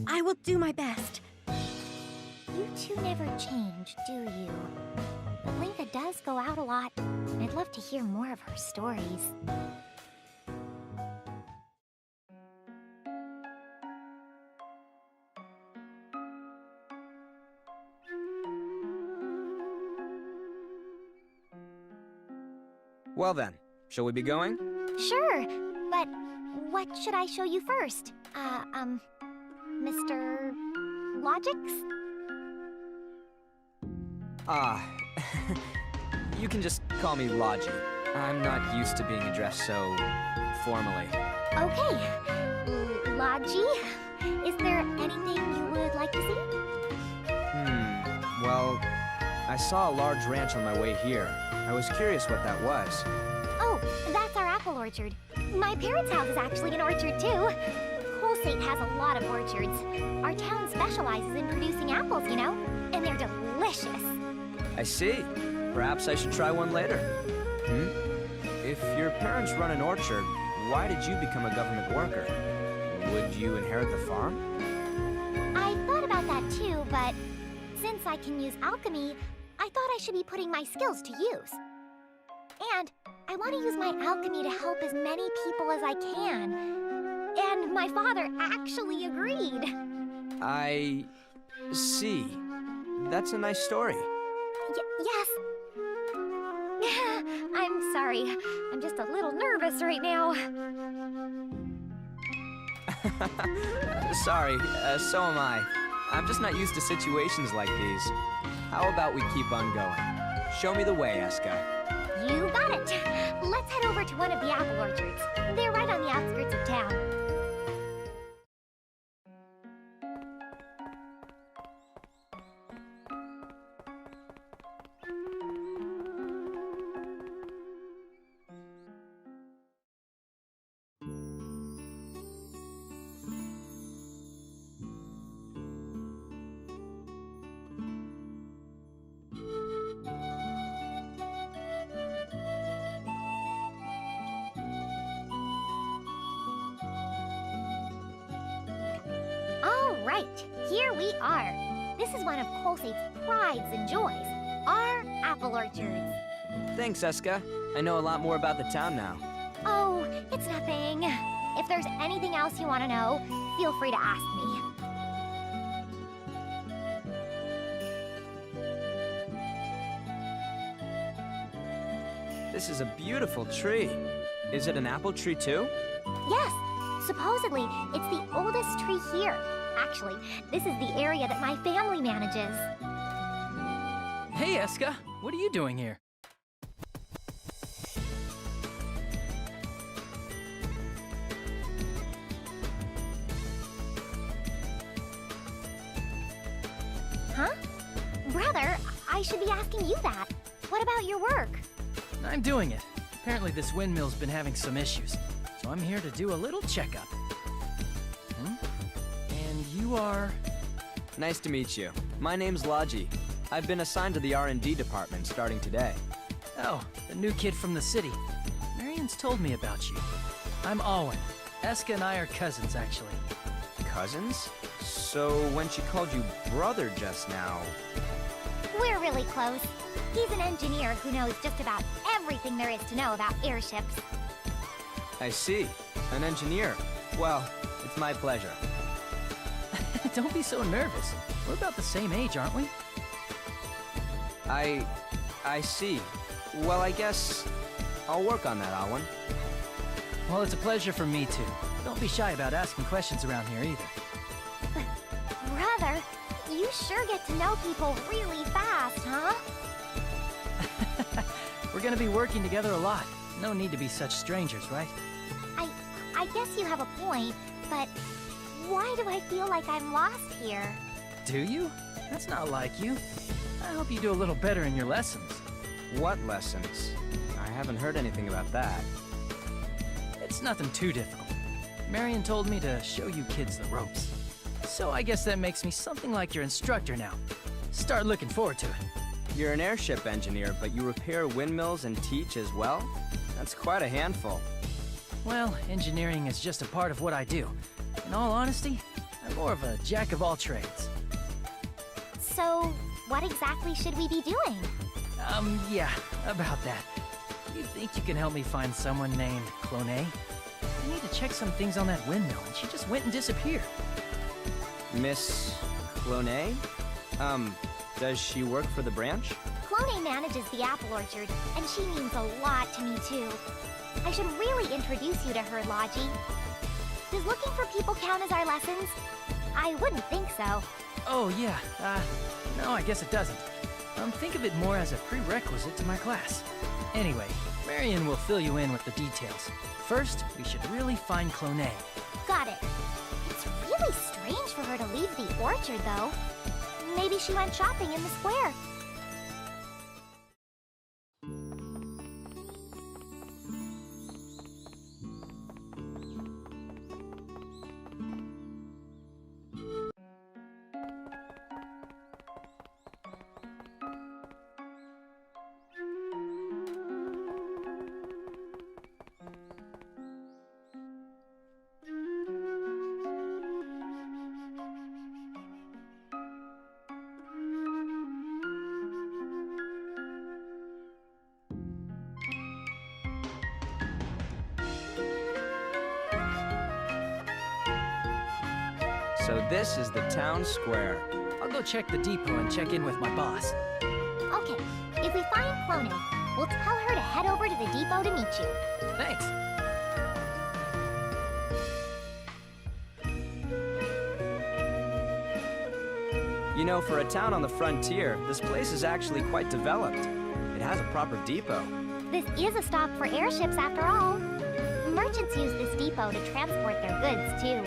I will do my best. You two never change, do you? But Linka does go out a lot, and I'd love to hear more of her stories. Well then, shall we be going? Sure, but what should I show you first? Mr. Logics? You can just call me Logy. I'm not used to being addressed so formally. Okay. Logy, is there anything you would like to see? Well, I saw a large ranch on my way here. I was curious what that was. Oh, that's our apple orchard. My parents' house is actually an orchard, too. Colsate has a lot of orchards. Our town specializes in producing apples, you know? And they're delicious. I see. Perhaps I should try one later. If your parents run an orchard, why did you become a government worker? Would you inherit the farm? I thought about that too, but since I can use alchemy, I thought I should be putting my skills to use. And I want to use my alchemy to help as many people as I can. And my father actually agreed. I see. That's a nice story. Yes. I'm sorry. I'm just a little nervous right now. Sorry, so am I. I'm just not used to situations like these. How about we keep on going? Show me the way, Escha. You got it. Let's head over to one of the apple orchards. They're right on the outskirts of town. Right, here we are. This is one of Colsate's prides and joys, our apple orchards. Thanks, Escha. I know a lot more about the town now. Oh, it's nothing. If there's anything else you want to know, feel free to ask me. This is a beautiful tree. Is it an apple tree too? Yes, supposedly it's the oldest tree here. Actually, this is the area that my family manages. Hey, Escha! What are you doing here? Huh? Brother, I should be asking you that. What about your work? I'm doing it. Apparently this windmill's been having some issues, so I'm here to do a little checkup. you are... Nice to meet you. My name's Logy. I've been assigned to the R&D department starting today. Oh, the new kid from the city. Marion's told me about you. I'm Alwyn. Escha and I are cousins, actually. Cousins? So when she called you brother just now... We're really close. He's an engineer who knows just about everything there is to know about airships. I see. An engineer. Well, it's my pleasure. Don't be so nervous. We're about the same age, aren't we? I see. Well, I guess I'll work on that, Alwyn. Well, it's a pleasure for me, too. Don't be shy about asking questions around here, either. Brother, you sure get to know people really fast, huh? We're gonna be working together a lot. No need to be such strangers, right? I guess you have a point, but why do I feel like I'm lost here? Do you? That's not like you. I hope you do a little better in your lessons. What lessons? I haven't heard anything about that. It's nothing too difficult. Marion told me to show you kids the ropes. So I guess that makes me something like your instructor now. Start looking forward to it. You're an airship engineer, but you repair windmills and teach as well? That's quite a handful. Well, engineering is just a part of what I do. In all honesty, I'm more of a jack of all trades. So, what exactly should we be doing? Yeah, about that. You think you can help me find someone named Clone? I need to check some things on that windmill, and she just went and disappeared. Miss Clone? Does she work for the branch? Clone manages the apple orchard, and she means a lot to me too. I should really introduce you to her, Logy. Does looking for people count as our lessons? I wouldn't think so. Oh, yeah. No, I guess it doesn't. Think of it more as a prerequisite to my class. Anyway, Marion will fill you in with the details. First, we should really find Clone. Got it. It's really strange for her to leave the orchard, though. Maybe she went shopping in the square. So this is the town square. I'll go check the depot and check in with my boss. Okay, if we find Clone, we'll tell her to head over to the depot to meet you. Thanks. You know, for a town on the frontier, this place is actually quite developed. It has a proper depot. This is a stop for airships after all. Merchants use this depot to transport their goods, too.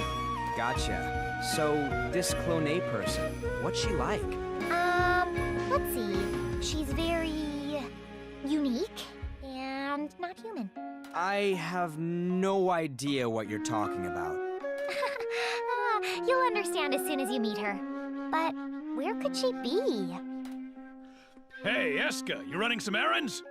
Gotcha. So, this Clone person, what's she like? Let's see. She's very... unique and not human. I have no idea what you're talking about. You'll understand as soon as you meet her. But where could she be? Hey, Escha, you running some errands?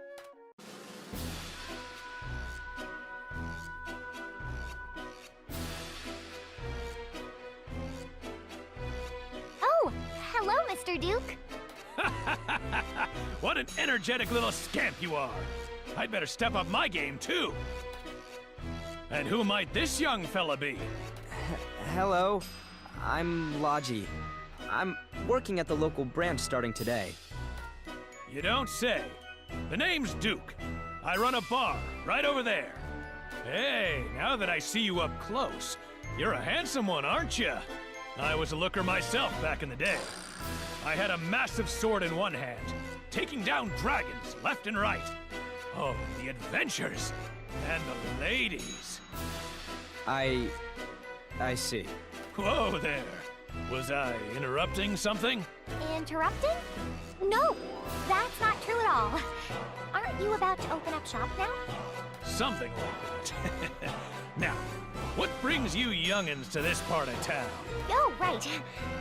Oh, hello, Mr. Duke. What an energetic little scamp you are! I'd better step up my game, too! And who might this young fella be? Hello, I'm Logy. I'm working at the local branch starting today. You don't say. The name's Duke. I run a bar right over there. Hey, now that I see you up close, you're a handsome one, aren't you? I was a looker myself back in the day. I had a massive sword in one hand, taking down dragons left and right. Oh, the adventures and the ladies. I see. Whoa there. Was I interrupting something? interrupting? No, that's not true at all. Aren't you about to open up shop now? Something like that. Now, what brings you youngins to this part of town? Oh, right.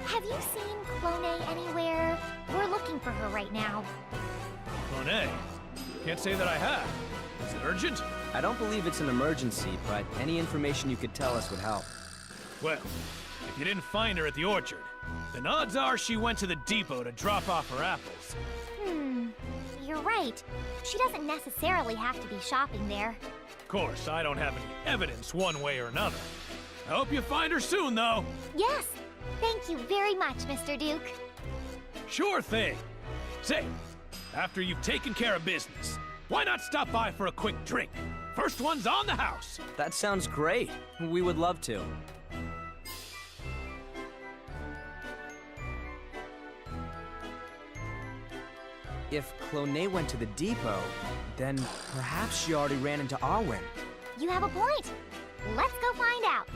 Have you seen Clone anywhere? We're looking for her right now. Monet? Can't say that I have. Is it urgent? I don't believe it's an emergency, but any information you could tell us would help. Well, if you didn't find her at the orchard, then odds are she went to the depot to drop off her apples. You're right. She doesn't necessarily have to be shopping there. Of course, I don't have any evidence one way or another. I hope you find her soon, though. Yes. Thank you very much, Mr. Duke. Sure thing. Say, after you've taken care of business, why not stop by for a quick drink? First one's on the house. That sounds great. We would love to. If Clone went to the depot, then perhaps she already ran into Arwen. You have a point. Let's go find out.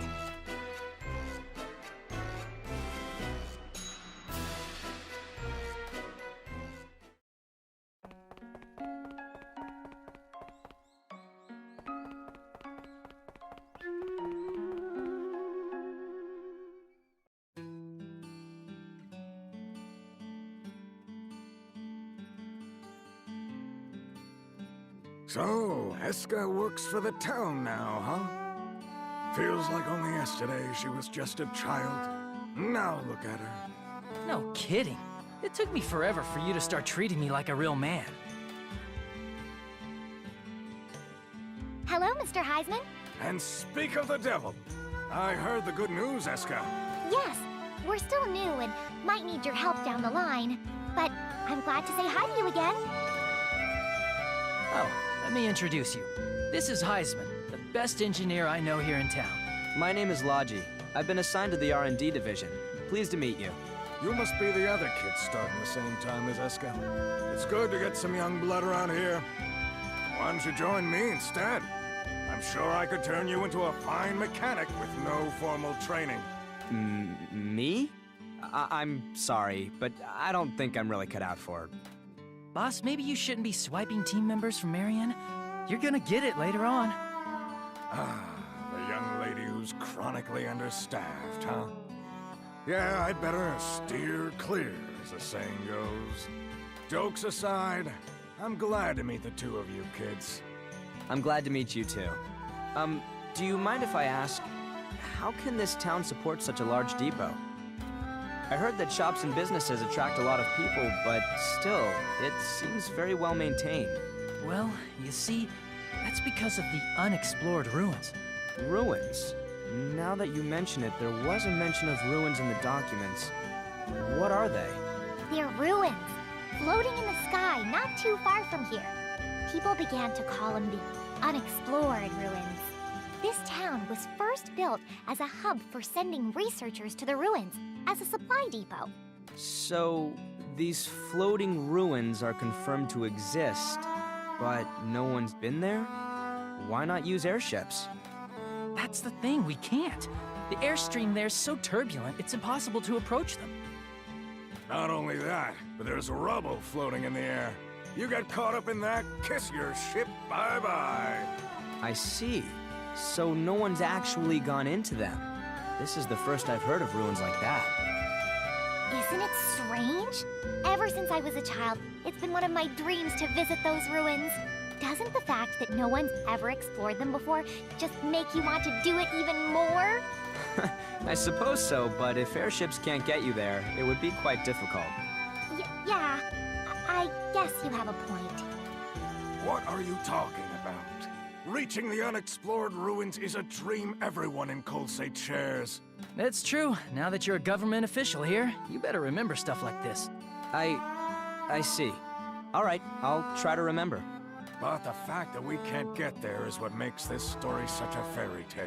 So, Escha works for the town now, huh? Feels like only yesterday she was just a child. Now look at her. No kidding. It took me forever for you to start treating me like a real man. Hello, Mr. Heisman. And speak of the devil, I heard the good news, Escha. Yes, we're still new and might need your help down the line, but I'm glad to say hi to you again. Oh, let me introduce you. This is Heisman, the best engineer I know here in town. My name is Logy. I've been assigned to the R&D division. Pleased to meet you. You must be the other kids starting the same time as Escha. It's good to get some young blood around here. Why don't you join me instead? I'm sure I could turn you into a fine mechanic with no formal training. Me? I'm sorry, but I don't think I'm really cut out for it. Boss, maybe you shouldn't be swiping team members from Marion. You're gonna get it later on. Ah, the young lady who's chronically understaffed, huh? Yeah, I'd better steer clear, as the saying goes. Jokes aside, I'm glad to meet the two of you kids. I'm glad to meet you too. Do you mind if I ask, how can this town support such a large depot? I heard that shops and businesses attract a lot of people, but still, it seems very well maintained. Well, you see, that's because of the unexplored ruins. Ruins? Now that you mention it, there was a mention of ruins in the documents. What are they? They're ruins, floating in the sky not too far from here. People began to call them the unexplored ruins. This town was first built as a hub for sending researchers to the ruins, as a supply depot. So, these floating ruins are confirmed to exist, but no one's been there? Why not use airships? That's the thing, we can't. The airstream there's so turbulent, it's impossible to approach them. Not only that, but there's rubble floating in the air. You get caught up in that, kiss your ship bye-bye. I see. So no one's actually gone into them. This is the first I've heard of ruins like that. Isn't it strange? Ever since I was a child, it's been one of my dreams to visit those ruins. Doesn't the fact that no one's ever explored them before just make you want to do it even more? I suppose so, but if airships can't get you there, it would be quite difficult. Yeah, I guess you have a point. What are you talking about? Reaching the unexplored ruins is a dream everyone in Colsate shares. That's true. Now that you're a government official here, you better remember stuff like this. I see. All right, I'll try to remember. But the fact that we can't get there is what makes this story such a fairy tale.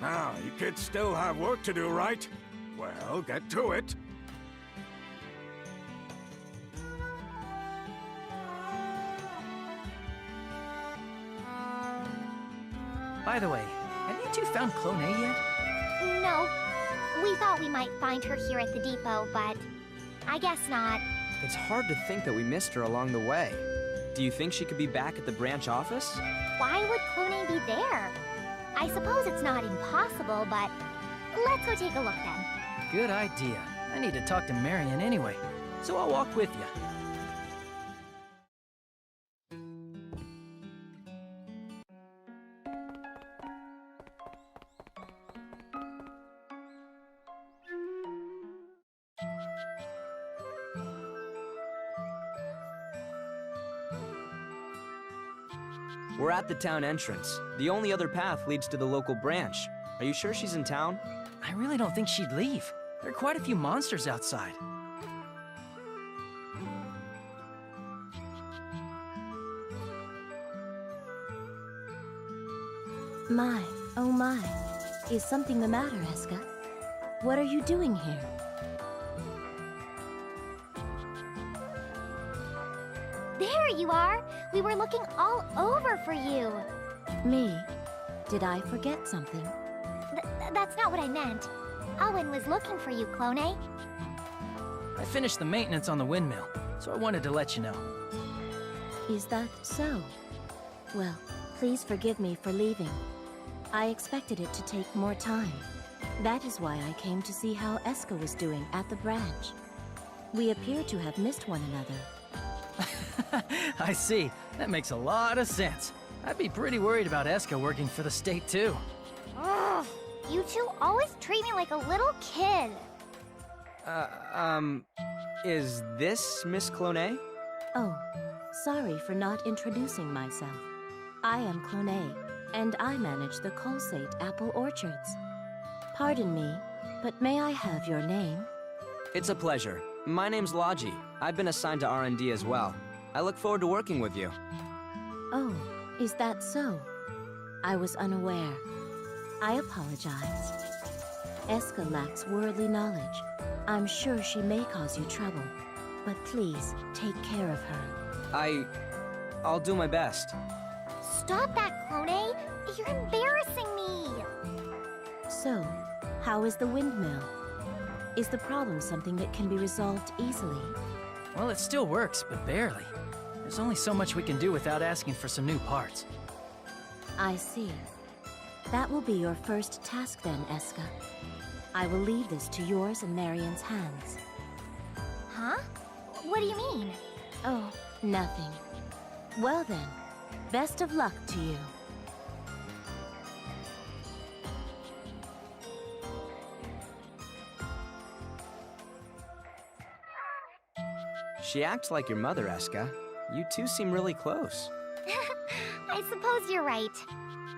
Now, you kids still have work to do, right? Well, get to it. By the way, have you two found Clone yet? No, we thought we might find her here at the depot, but I guess not. It's hard to think that we missed her along the way. Do you think she could be back at the branch office? Why would Clone be there? I suppose it's not impossible, but let's go take a look then. Good idea. I need to talk to Marion anyway, so I'll walk with you. We're at the town entrance. The only other path leads to the local branch. Are you sure she's in town? I really don't think she'd leave. There are quite a few monsters outside. My, oh my. Is something the matter, Escha? What are you doing here? There you are! We were looking all over for you! Me? Did I forget something? That's not what I meant. Owen was looking for you, Clone. I finished the maintenance on the windmill, so I wanted to let you know. Is that so? Well, please forgive me for leaving. I expected it to take more time. That is why I came to see how Escha was doing at the branch. We appear to have missed one another. I see. That makes a lot of sense. I'd be pretty worried about Escha working for the state, too. Ugh, you two always treat me like a little kid. Is this Miss Clone? Oh, sorry for not introducing myself. I am Clone, and I manage the Colsate apple orchards. Pardon me, but may I have your name? It's a pleasure. My name's Logy. I've been assigned to R&D as well. I look forward to working with you. Oh, is that so? I was unaware. I apologize. Escha lacks worldly knowledge. I'm sure she may cause you trouble, but please take care of her. I'll do my best. Stop that, Clone! You're embarrassing me! So, how is the windmill? Is the problem something that can be resolved easily? Well, it still works, but barely. There's only so much we can do without asking for some new parts. I see. That will be your first task then, Escha. I will leave this to yours and Marion's hands. Huh? What do you mean? Oh, nothing. Well then, best of luck to you. She acts like your mother, Escha. You two seem really close. I suppose you're right.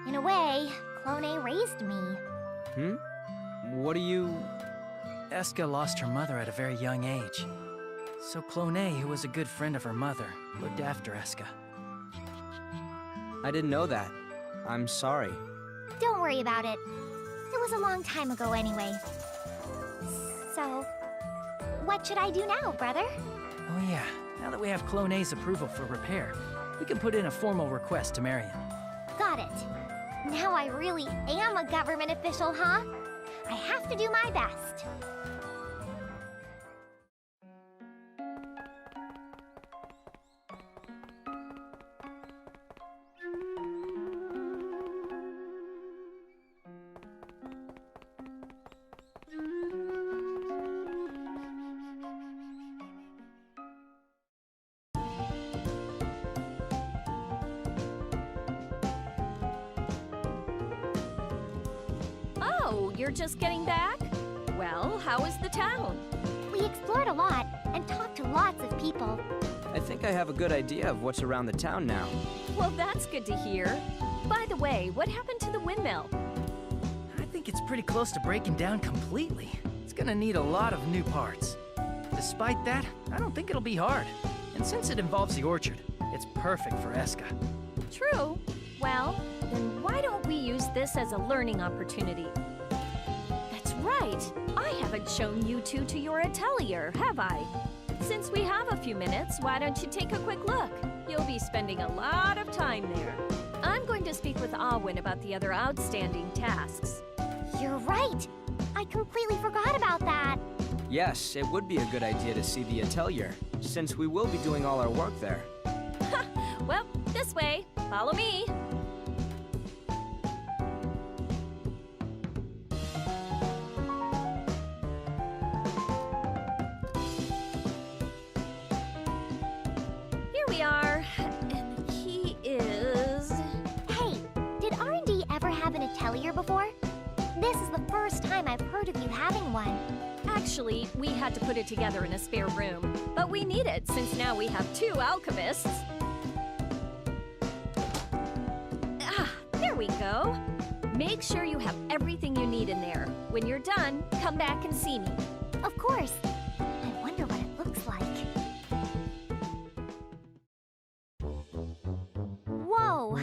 In a way, Clone raised me. What do you... Escha lost her mother at a very young age. So Clone, who was a good friend of her mother, looked after Escha. I didn't know that. I'm sorry. Don't worry about it. It was a long time ago anyway. So, what should I do now, brother? Oh yeah, now that we have Clone's approval for repair, we can put in a formal request to Marion. Got it. Now I really am a government official, huh? I have to do my best. You're just getting back? Well, how is the town? We explored a lot and talked to lots of people. I think I have a good idea of what's around the town now. Well, that's good to hear. By the way, what happened to the windmill? I think it's pretty close to breaking down completely. It's gonna need a lot of new parts. Despite that, I don't think it'll be hard. And since it involves the orchard, it's perfect for Escha. True. Well, then why don't we use this as a learning opportunity? Right! I haven't shown you two to your atelier, have I? Since we have a few minutes, why don't you take a quick look? You'll be spending a lot of time there. I'm going to speak with Alwyn about the other outstanding tasks. You're right! I completely forgot about that. Yes, it would be a good idea to see the Atelier, since we will be doing all our work there. Well, this way. Follow me. Here we are. And the key is... Hey, did R&D ever have an Atelier before? This is the first time I've heard of you having one. Actually, we had to put it together in a spare room. But we need it since now we have 2 alchemists. There we go. Make sure you have everything you need in there. When you're done, come back and see me. Of course. I wonder what it looks like. Whoa!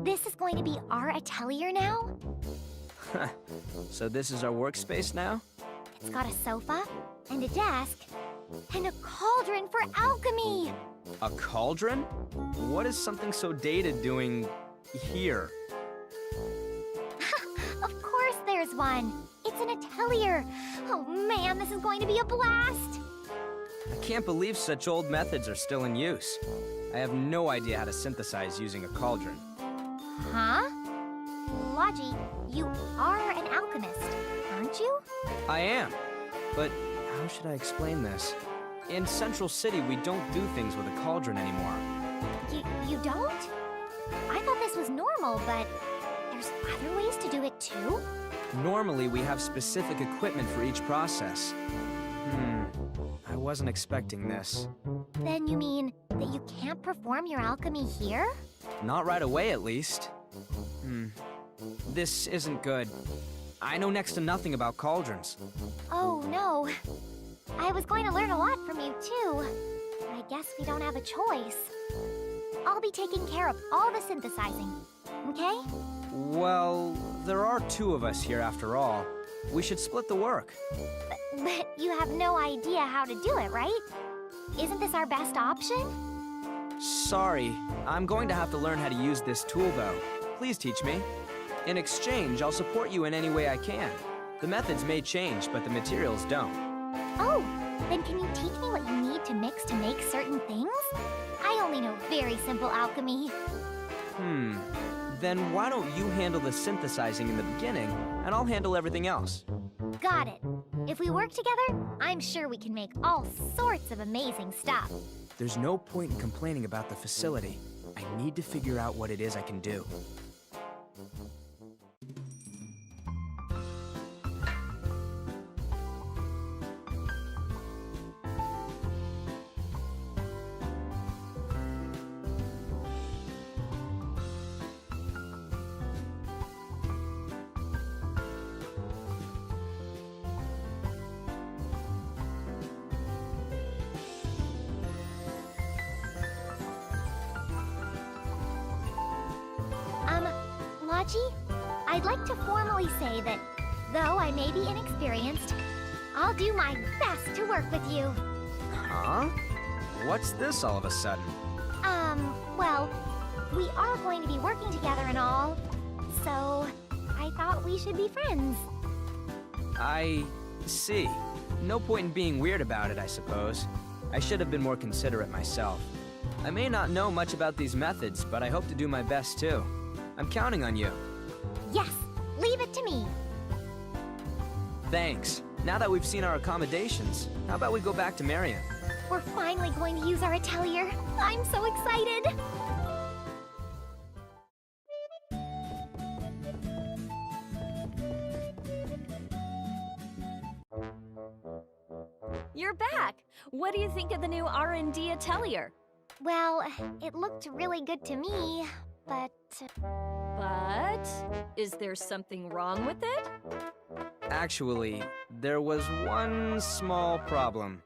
This is going to be our Atelier now? So this is our workspace now? It's got a sofa, and a desk, and a cauldron for alchemy! A cauldron? What is something so dated doing here? Of course there's one! It's an Atelier! Oh man, this is going to be a blast! I can't believe such old methods are still in use. I have no idea how to synthesize using a cauldron. Huh? Logy, you are an alchemist, aren't you? I am. But how should I explain this? In Central City, we don't do things with a cauldron anymore. You don't? I thought this was normal, but there's other ways to do it too? Normally, we have specific equipment for each process. I wasn't expecting this. Then you mean that you can't perform your alchemy here? Not right away, at least. This isn't good. I know next to nothing about cauldrons. Oh no. I was going to learn a lot from you too. But I guess we don't have a choice. I'll be taking care of all the synthesizing, okay? Well, there are 2 of us here after all. We should split the work. But you have no idea how to do it, right? Isn't this our best option? Sorry, I'm going to have to learn how to use this tool though. Please teach me. In exchange, I'll support you in any way I can. The methods may change, but the materials don't. Oh, then can you teach me what you need to mix to make certain things? I only know very simple alchemy. Then why don't you handle the synthesizing in the beginning, and I'll handle everything else. Got it. If we work together, I'm sure we can make all sorts of amazing stuff. There's no point in complaining about the facility. I need to figure out what it is I can do. Logy, I'd like to formally say that, though I may be inexperienced, I'll do my best to work with you. Huh? What's this all of a sudden? Well, we are going to be working together and all, so I thought we should be friends. I see. No point in being weird about it, I suppose. I should have been more considerate myself. I may not know much about these methods, but I hope to do my best too. I'm counting on you. Yes, leave it to me. Thanks. Now that we've seen our accommodations, how about we go back to Marion? We're finally going to use our Atelier. I'm so excited! You're back. What do you think of the new R&D Atelier? Well, it looked really good to me, but... But? Is there something wrong with it? Actually, there was one small problem.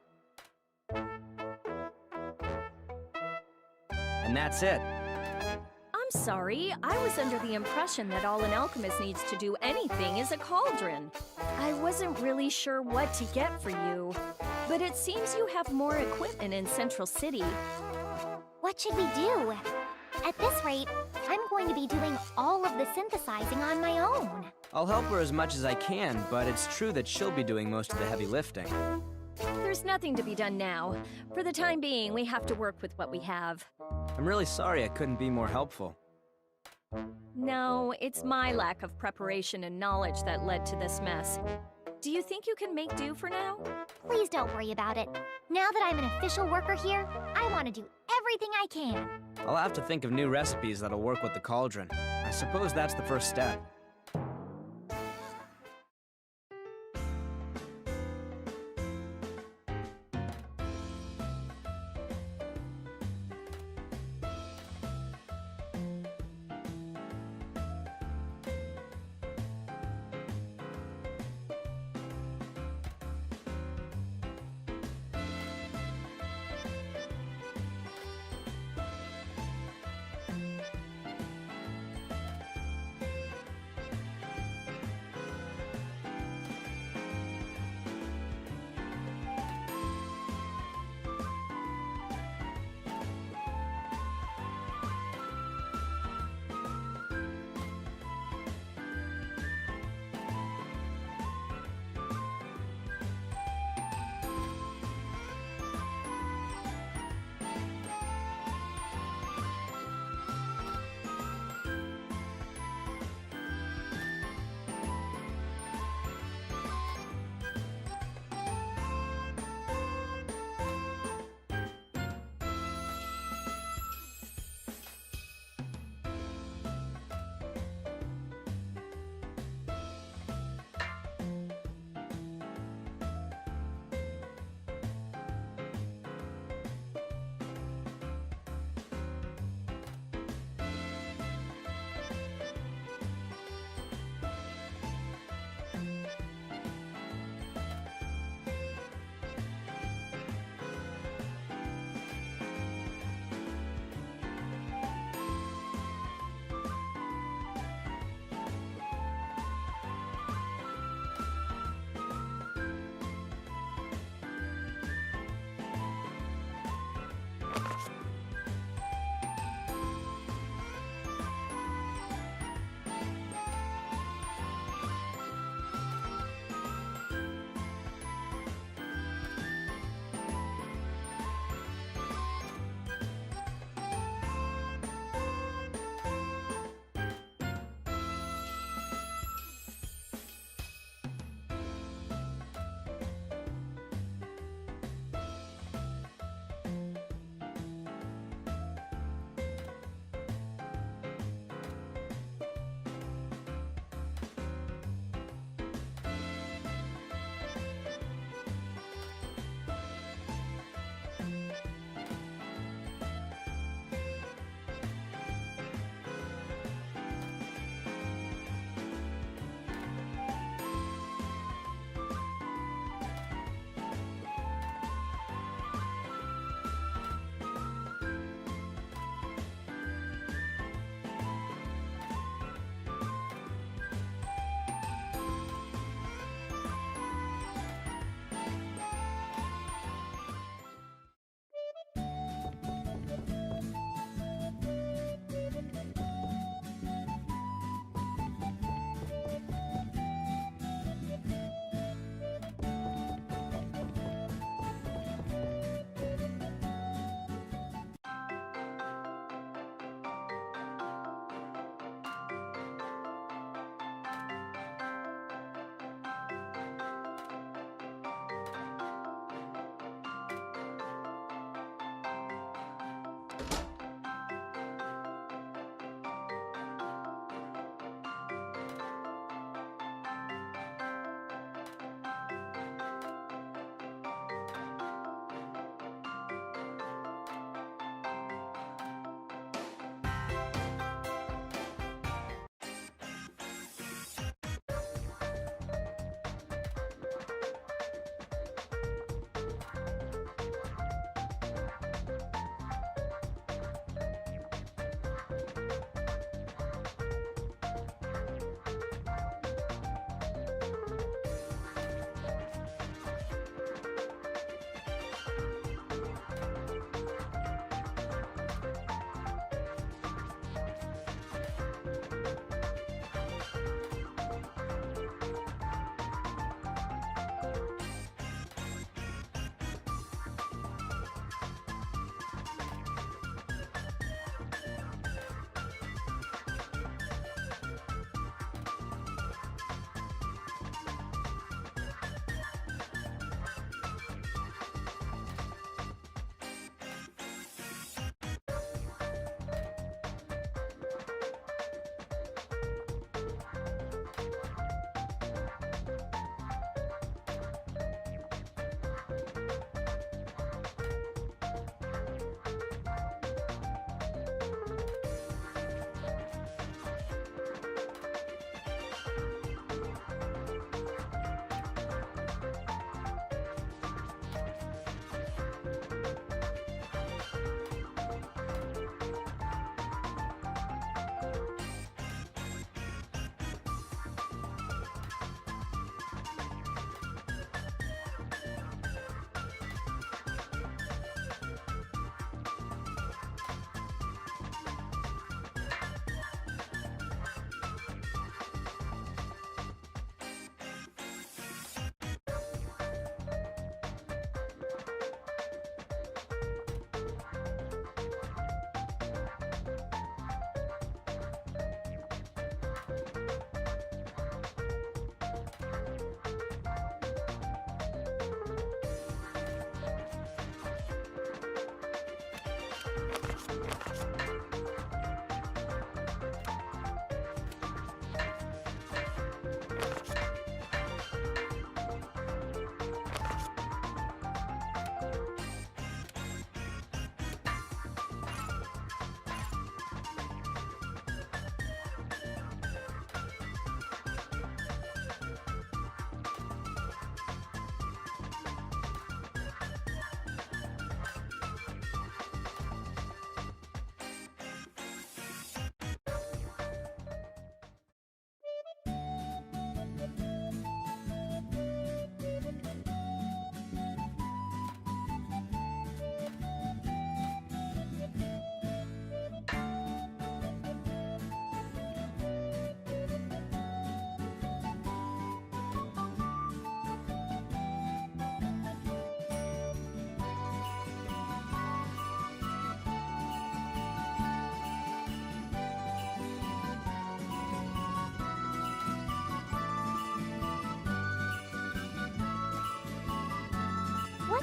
And that's it. I'm sorry. I was under the impression that all an alchemist needs to do anything is a cauldron. I wasn't really sure what to get for you. But it seems you have more equipment in Central City. What should we do? At this rate, I'm going to be doing all of the synthesizing on my own. I'll help her as much as I can, but it's true that she'll be doing most of the heavy lifting. There's nothing to be done now. For the time being, we have to work with what we have. I'm really sorry I couldn't be more helpful. No, it's my lack of preparation and knowledge that led to this mess. Do you think you can make do for now? Please don't worry about it. Now that I'm an official worker here, I want to do everything I can. I'll have to think of new recipes that'll work with the cauldron. I suppose that's the first step.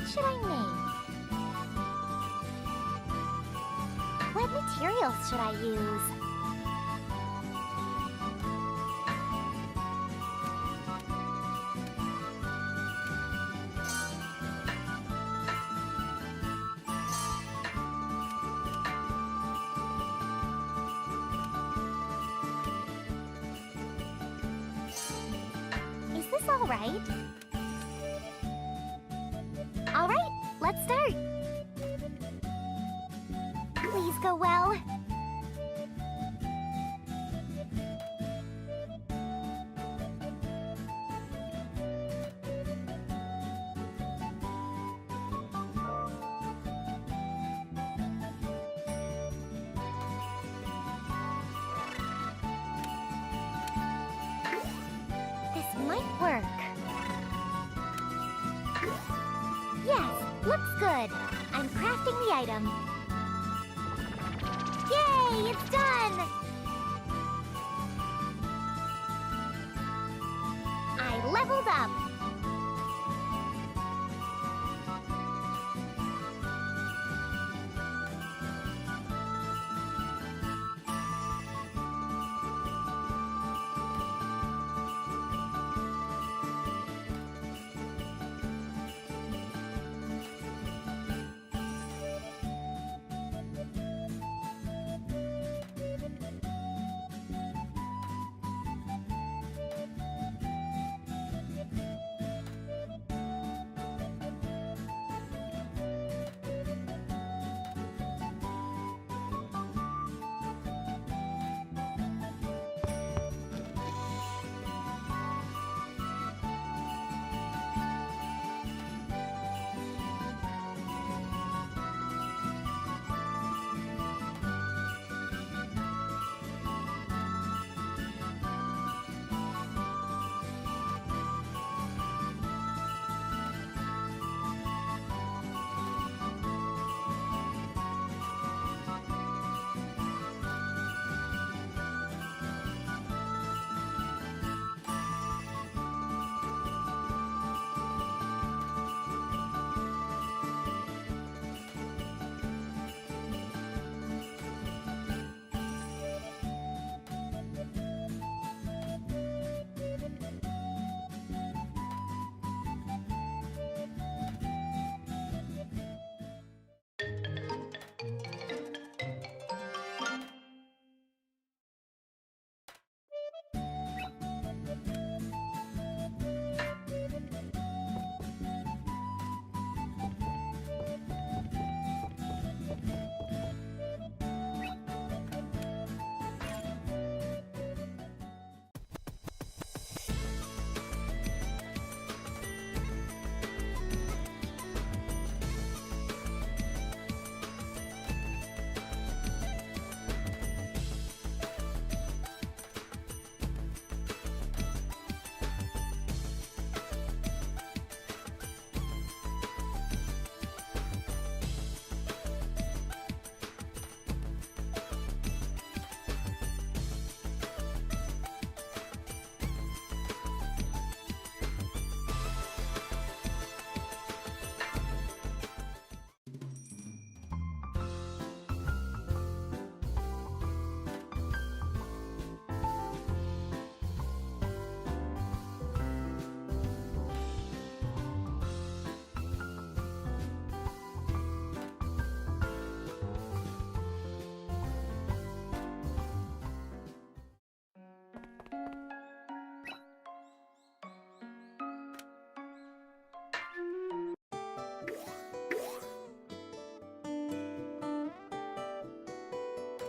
What should I make? What materials should I use? Is this all right? All right, let's start. Please go well. This might work. Yes, looks good. I'm crafting the item. Yay, it's done! I leveled up.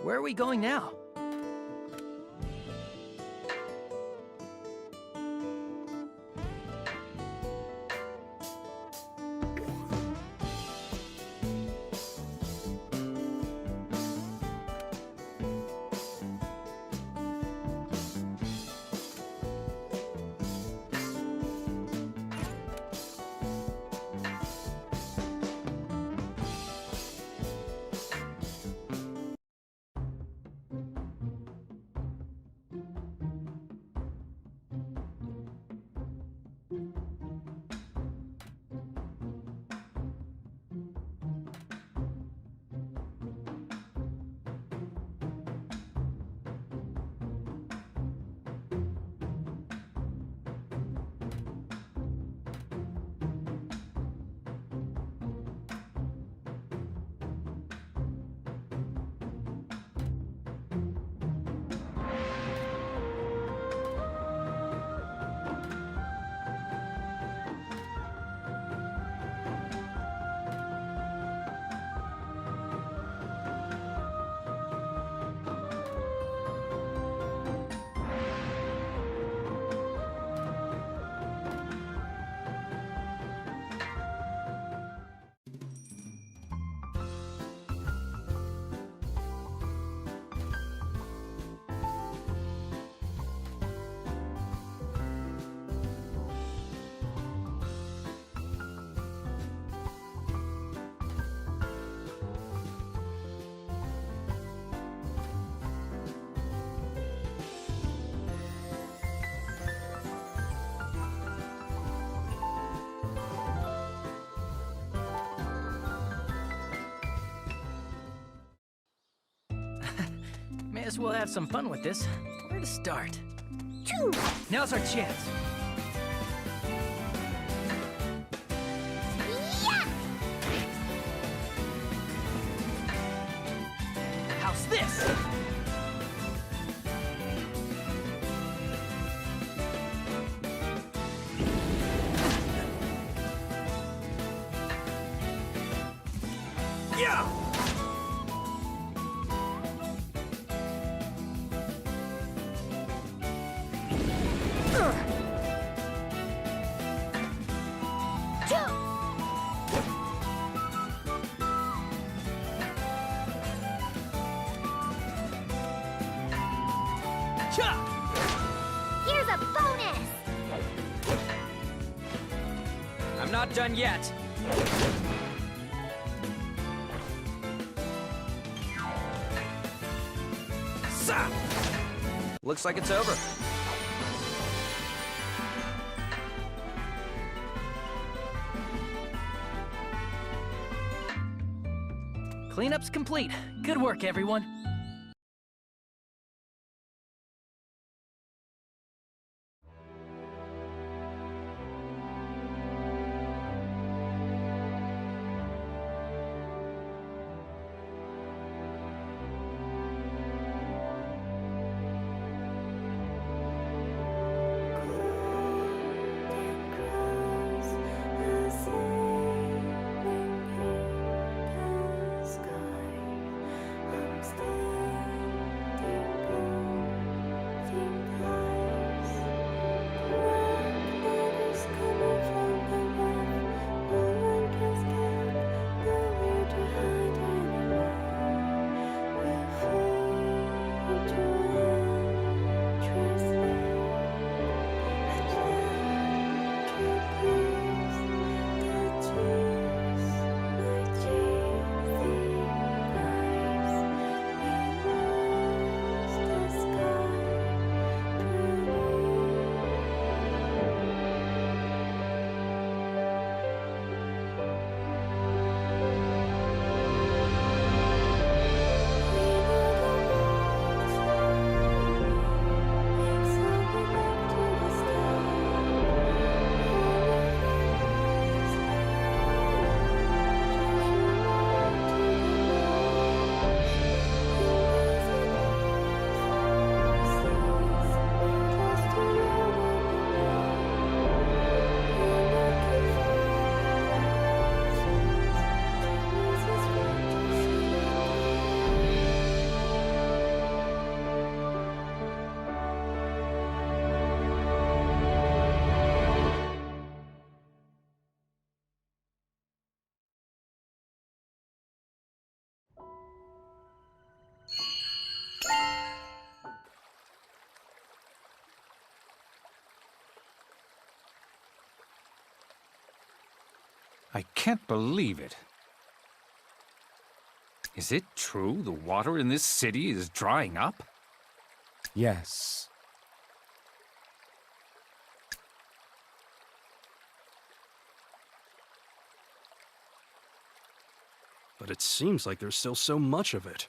Where are we going now? Guess we'll have some fun with this. Where to start? Two. Now's our chance. Yeah! How's this? Yeah! Here's a bonus! I'm not done yet. Sa! Looks like it's over. Cleanup's complete. Good work, everyone. I can't believe it. Is it true the water in this city is drying up? Yes. But it seems like there's still so much of it.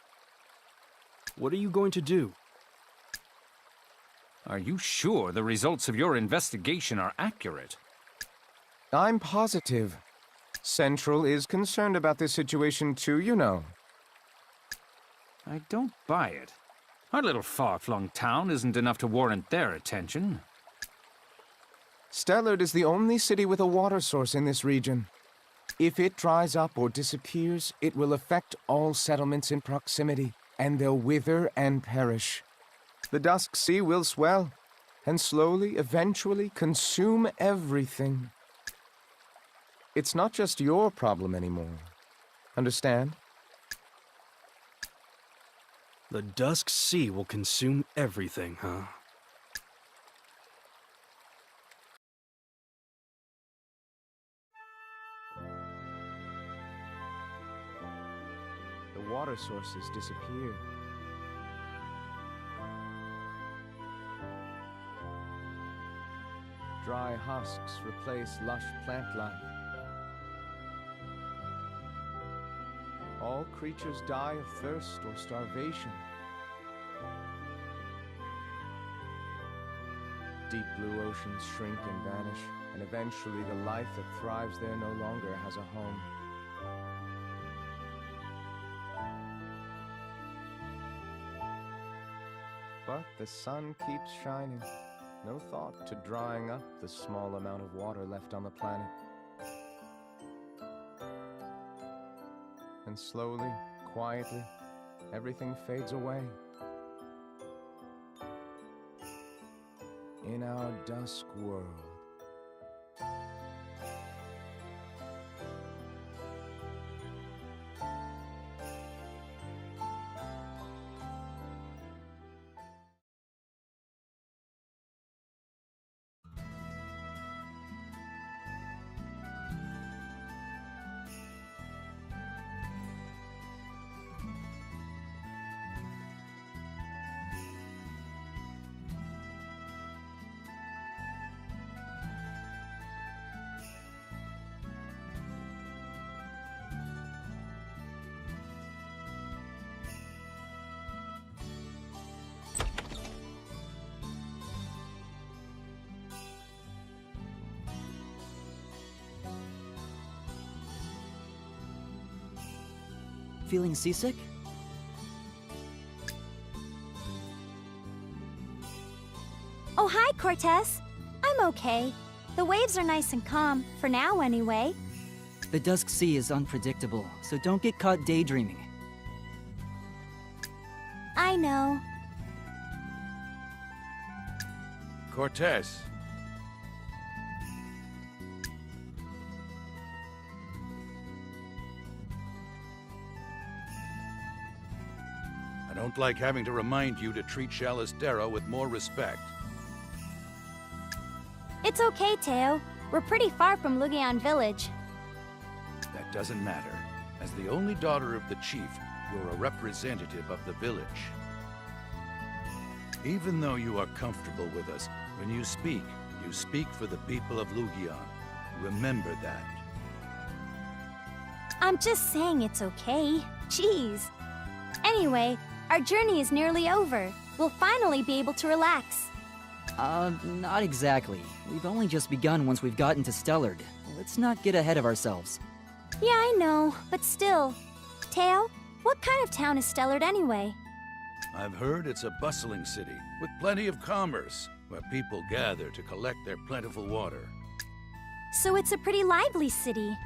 What are you going to do? Are you sure the results of your investigation are accurate? I'm positive. Central is concerned about this situation too, you know. I don't buy it. Our little far-flung town isn't enough to warrant their attention. Stellard is the only city with a water source in this region. If it dries up or disappears, it will affect all settlements in proximity, and they'll wither and perish. The Dusk Sea will swell, and slowly, eventually, consume everything. It's not just your problem anymore. Understand? The Dusk Sea will consume everything, huh? The water sources disappear. Dry husks replace lush plant life. All creatures die of thirst or starvation. deep blue oceans shrink and vanish, and eventually the life that thrives there no longer has a home. But the sun keeps shining. No thought to drying up the small amount of water left on the planet. And slowly, quietly, everything fades away. In our dusk world. Feeling seasick? Oh, hi, Cortez. I'm okay. The waves are nice and calm, for now anyway. The Dusk Sea is unpredictable, so don't get caught daydreaming. I know. Cortez. I don't like having to remind you to treat Shalistera with more respect. It's okay, Teo. We're pretty far from Lugion Village. That doesn't matter. As the only daughter of the chief, you're a representative of the village. Even though you are comfortable with us, when you speak for the people of Lugion. Remember that. I'm just saying it's okay. Jeez. Anyway, our journey is nearly over. We'll finally be able to relax. Not exactly. We've only just begun once we've gotten to Stellard. Let's not get ahead of ourselves. Yeah, I know, but still. Teo, what kind of town is Stellard anyway? I've heard it's a bustling city, with plenty of commerce, where people gather to collect their plentiful water. So it's a pretty lively city.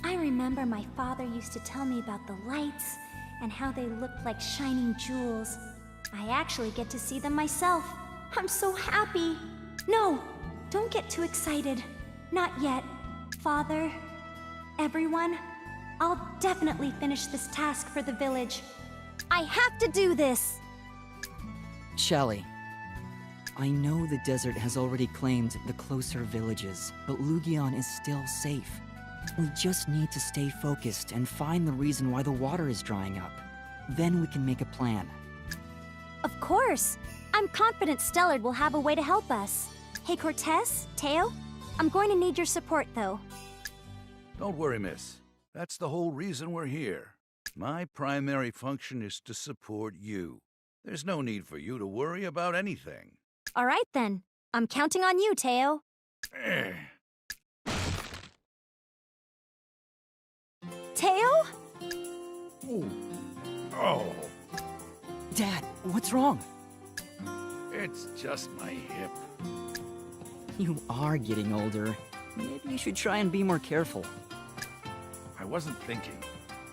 I remember my father used to tell me about the lights, and how they looked like shining jewels. I actually get to see them myself. I'm so happy. No, don't get too excited. Not yet. Father, everyone, I'll definitely finish this task for the village. I have to do this! Shallie, I know the desert has already claimed the closer villages, but Lugion is still safe. We just need to stay focused and find the reason why the water is drying up. Then we can make a plan. Of course! I'm confident Stellard will have a way to help us. Hey Cortez, Teo, I'm going to need your support though. Don't worry, miss. That's the whole reason we're here. My primary function is to support you. There's no need for you to worry about anything. Alright then. I'm counting on you, Teo. Teo? Oh, Dad, what's wrong? it's just my hip. You are getting older. Maybe you should try and be more careful. I wasn't thinking.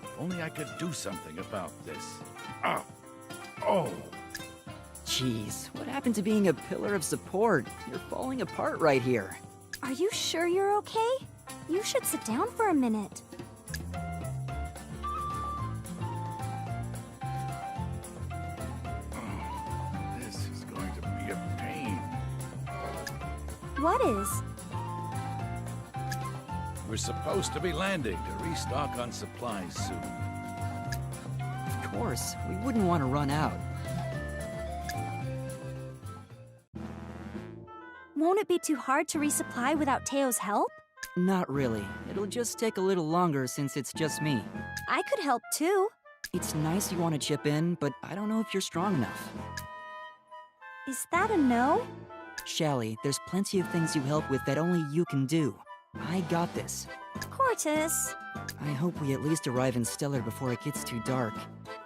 If only I could do something about this. Ah! Oh! Jeez, what happened to being a pillar of support? You're falling apart right here. Are you sure you're okay? You should sit down for a minute. This is going to be a pain. What is? We're supposed to be landing to restock on supplies soon. Of course, we wouldn't want to run out. Won't it be too hard to resupply without Teo's help? Not really. It'll just take a little longer since it's just me. I could help too. It's nice you want to chip in, but I don't know if you're strong enough. Is that a no? Shallie, there's plenty of things you help with that only you can do. I got this. Cortus. I hope we at least arrive in Stellar before it gets too dark.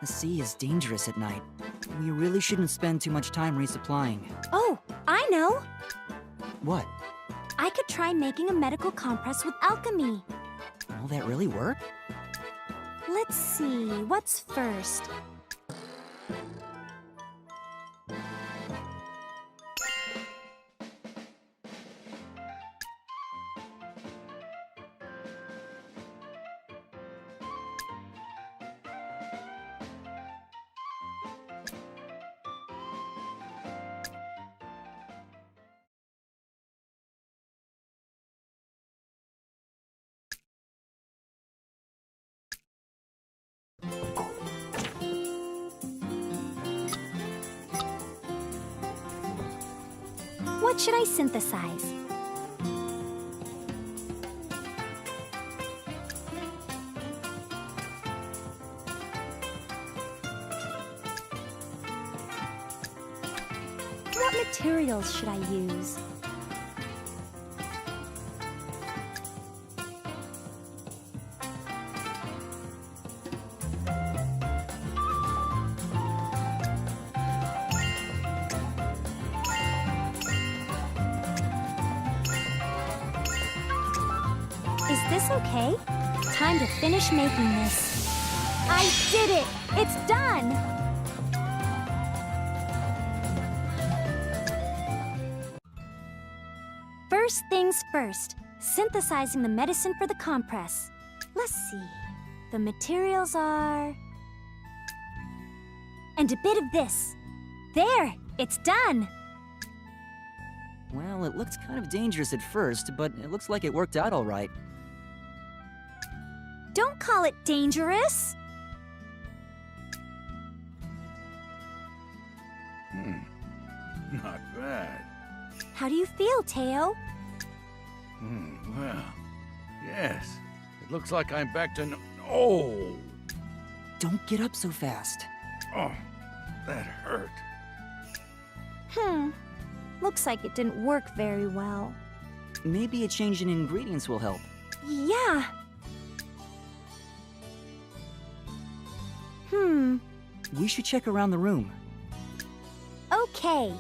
The sea is dangerous at night. We really shouldn't spend too much time resupplying. Oh, I know! What? I could try making a medical compress with alchemy. Will that really work? Let's see, what's first? What should I synthesize? What materials should I use? Is this okay? Time to finish making this. I did it! It's done! First things first, synthesizing the medicine for the compress. Let's see. The materials are... and a bit of this. There! It's done! Well, it looked kind of dangerous at first, but it looks like it worked out all right. Don't call it dangerous! Not bad. How do you feel, Teo? Well, yes. It looks like I'm back to Oh! Don't get up so fast. Oh, that hurt. Looks like it didn't work very well. Maybe a change in ingredients will help. Yeah. We should check around the room. Okay.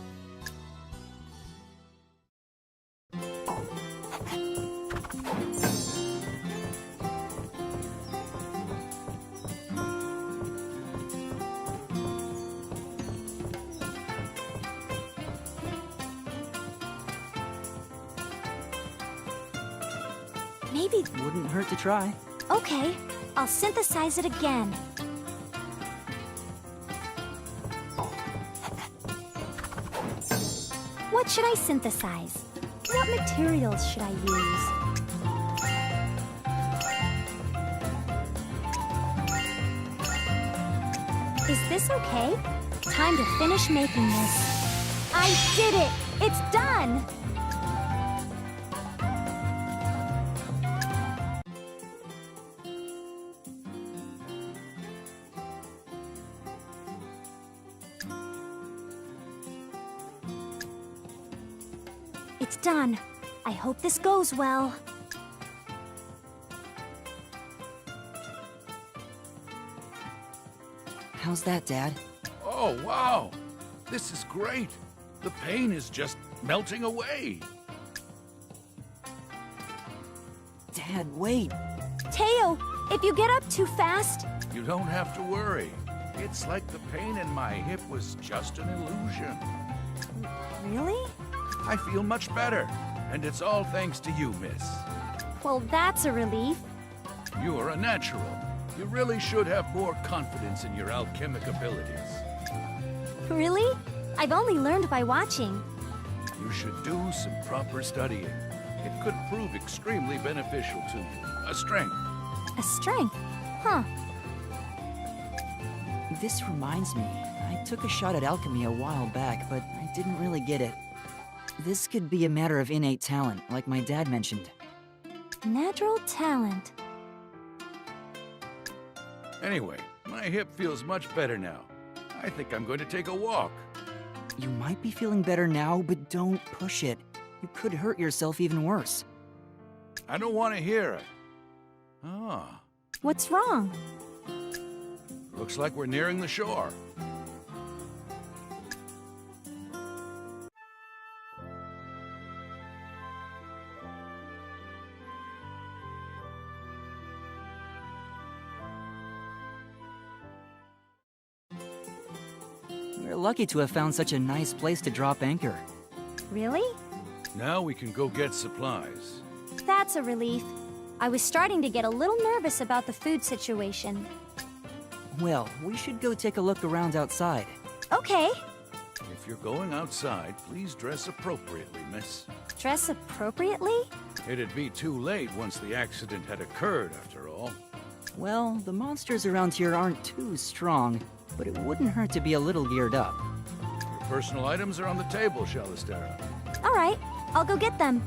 Maybe... Wouldn't hurt to try. Okay, I'll synthesize it again. What should I synthesize? What materials should I use? Is this okay? Time to finish making this. I did it! It's done! It's done. I hope this goes well. How's that, Dad? Oh, wow! This is great! The pain is just melting away! Dad, wait! Teo, if you get up too fast... You don't have to worry. It's like the pain in my hip was just an illusion. Really? I feel much better, and it's all thanks to you, miss. Well, that's a relief. You're a natural. You really should have more confidence in your alchemic abilities. Really? I've only learned by watching. You should do some proper studying. It could prove extremely beneficial to you. A strength. A strength? Huh. This reminds me. I took a shot at alchemy a while back, but I didn't really get it. This could be a matter of innate talent, like my dad mentioned. Natural talent. Anyway, my hip feels much better now. I think I'm going to take a walk. You might be feeling better now, but don't push it. You could hurt yourself even worse. I don't want to hear it. Ah, What's wrong? looks like we're nearing the shore. We're lucky to have found such a nice place to drop anchor. Really? Now we can go get supplies. That's a relief. I was starting to get a little nervous about the food situation. Well, we should go take a look around outside. Okay. If you're going outside, please dress appropriately, miss. Dress appropriately? It'd be too late once the accident had occurred, after all. Well, the monsters around here aren't too strong, but it wouldn't hurt to be a little geared up. Your personal items are on the table, Shalistera. All right, I'll go get them.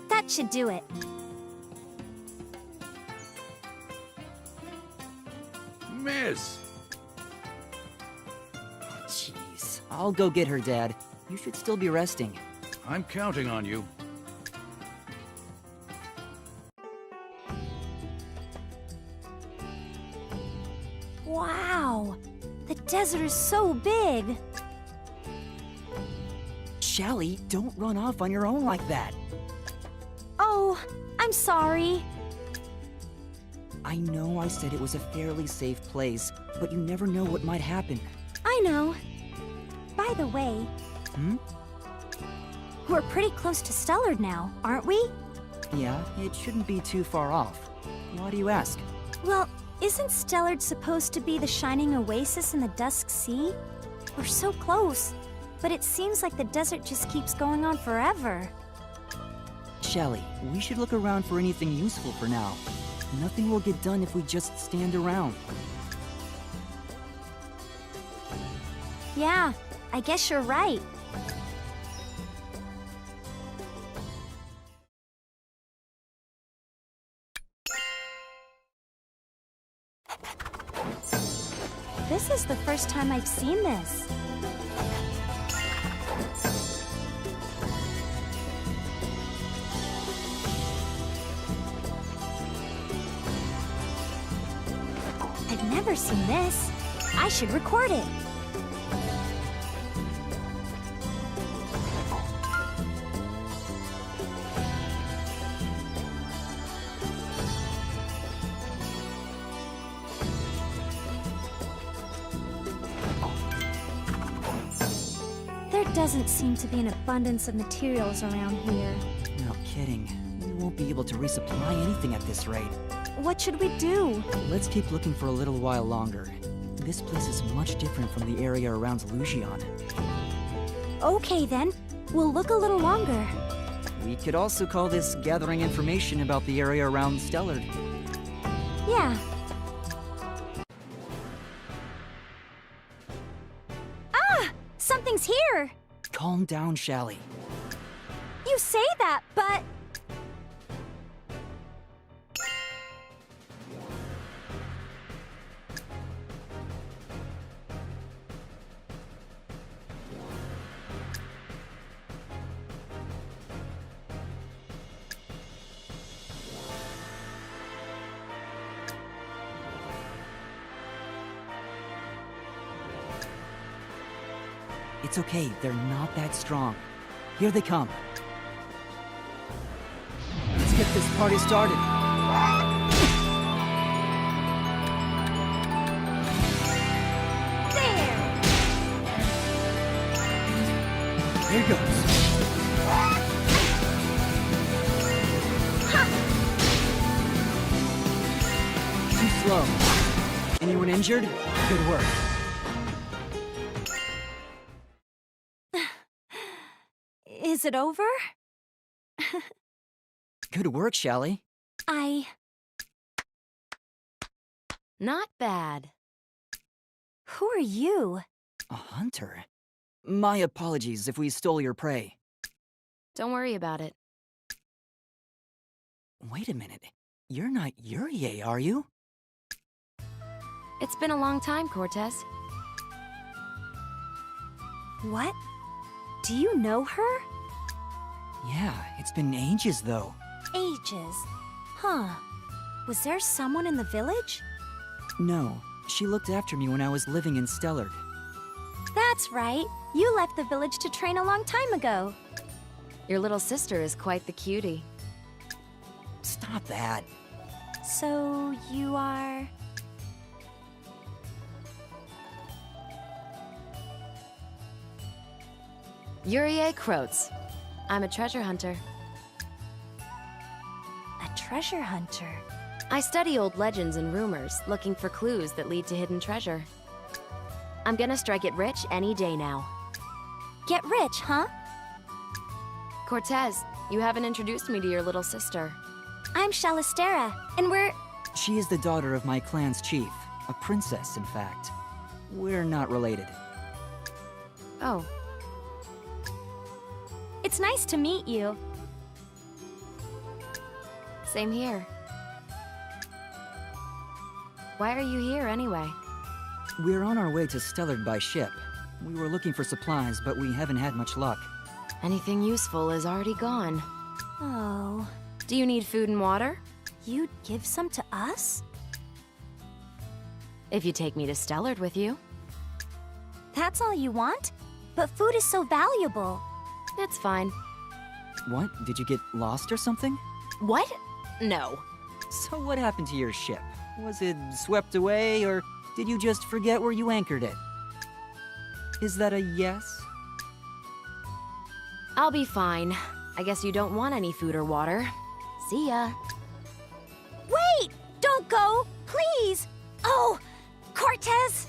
That should do it. Miss! Jeez. I'll go get her, Dad. You should still be resting. I'm counting on you. Wow! The desert is so big! Shallie, don't run off on your own like that. Oh, I'm sorry. I know I said it was a fairly safe place, but you never know what might happen. I know. By the way, Hmm? we're pretty close to Stellard now, aren't we? Yeah, it shouldn't be too far off. Why do you ask? Well, isn't Stellard supposed to be the shining oasis in the Dusk Sea? We're so close, but it seems like the desert just keeps going on forever. Shallie, we should look around for anything useful for now. Nothing will get done if we just stand around. Yeah, I guess you're right. This is the first time I've seen this. I've never seen this. I should record it. There doesn't seem to be an abundance of materials around here. No kidding. We won't be able to resupply anything at this rate. What should we do? Let's keep looking for a little while longer. This place is much different from the area around Logy. Okay then, we'll look a little longer. We could also call this gathering information about the area around Stellard. Yeah. Ah! Something's here! Calm down, Shallie. You say that, but... It's okay, they're not that strong. Here they come. Let's get this party started. There! Here goes. Too slow. Anyone injured? Good work. Is it over? Good work, Shallie. Not bad. Who are you? A hunter? My apologies if we stole your prey. Don't worry about it. Wait a minute. You're not Yurie, are you? It's been a long time, Cortez. What? Do you know her? Yeah, it's been ages though. Ages. Huh. Was there someone in the village? No, she looked after me when I was living in Stellard. That's right. You left the village to train a long time ago. Your little sister is quite the cutie. Stop that. So, you are... Yurie Krotes. I'm a treasure hunter. a treasure hunter? I study old legends and rumors, looking for clues that lead to hidden treasure. I'm gonna strike it rich any day now. Get rich, huh? Cortez, you haven't introduced me to your little sister. I'm Shalistera, and we're... She is the daughter of my clan's chief. A princess, in fact. We're not related. Oh. It's nice to meet you. Same here. Why are you here, anyway? We're on our way to Stellard by ship. We were looking for supplies, but we haven't had much luck. Anything useful is already gone. Oh. Do you need food and water? You'd give some to us? If you take me to Stellard with you. That's all you want? But food is so valuable. It's fine. What? Did you get lost or something? What? No. So what happened to your ship? Was it swept away, or did you just forget where you anchored it? Is that a yes? I'll be fine. I guess you don't want any food or water. See ya. Wait! Don't go! Please! Oh! Cortez!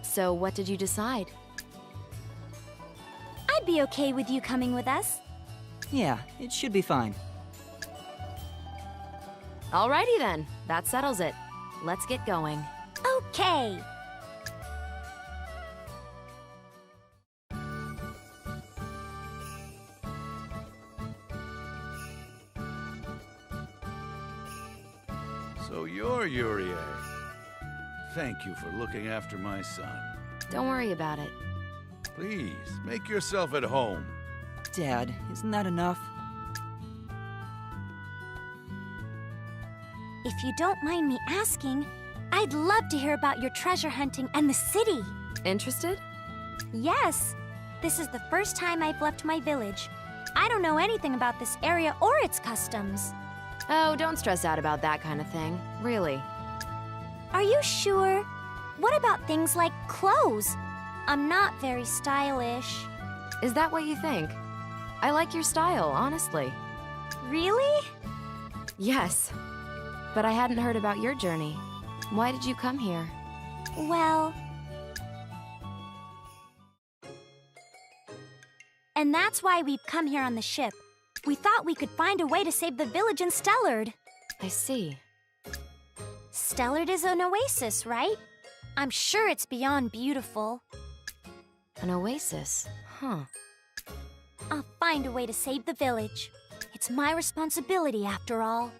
So what did you decide? I'd be okay with you coming with us. Yeah, it should be fine. Alrighty then. That settles it. Let's get going. Okay. So you're Yurie. Thank you for looking after my son. Don't worry about it. Please, make yourself at home. Dad, isn't that enough? If you don't mind me asking, I'd love to hear about your treasure hunting and the city. Interested? Yes. This is the first time I've left my village. I don't know anything about this area or its customs. Oh, don't stress out about that kind of thing. Really. Are you sure? What about things like clothes? I'm not very stylish. Is that what you think? I like your style, honestly. Really? Yes. But I hadn't heard about your journey. Why did you come here? Well... And that's why we've come here on the ship. We thought we could find a way to save the village in Stellard. I see. Stellard is an oasis, right? I'm sure it's beyond beautiful. An oasis? Huh. I'll find a way to save the village. It's my responsibility, after all.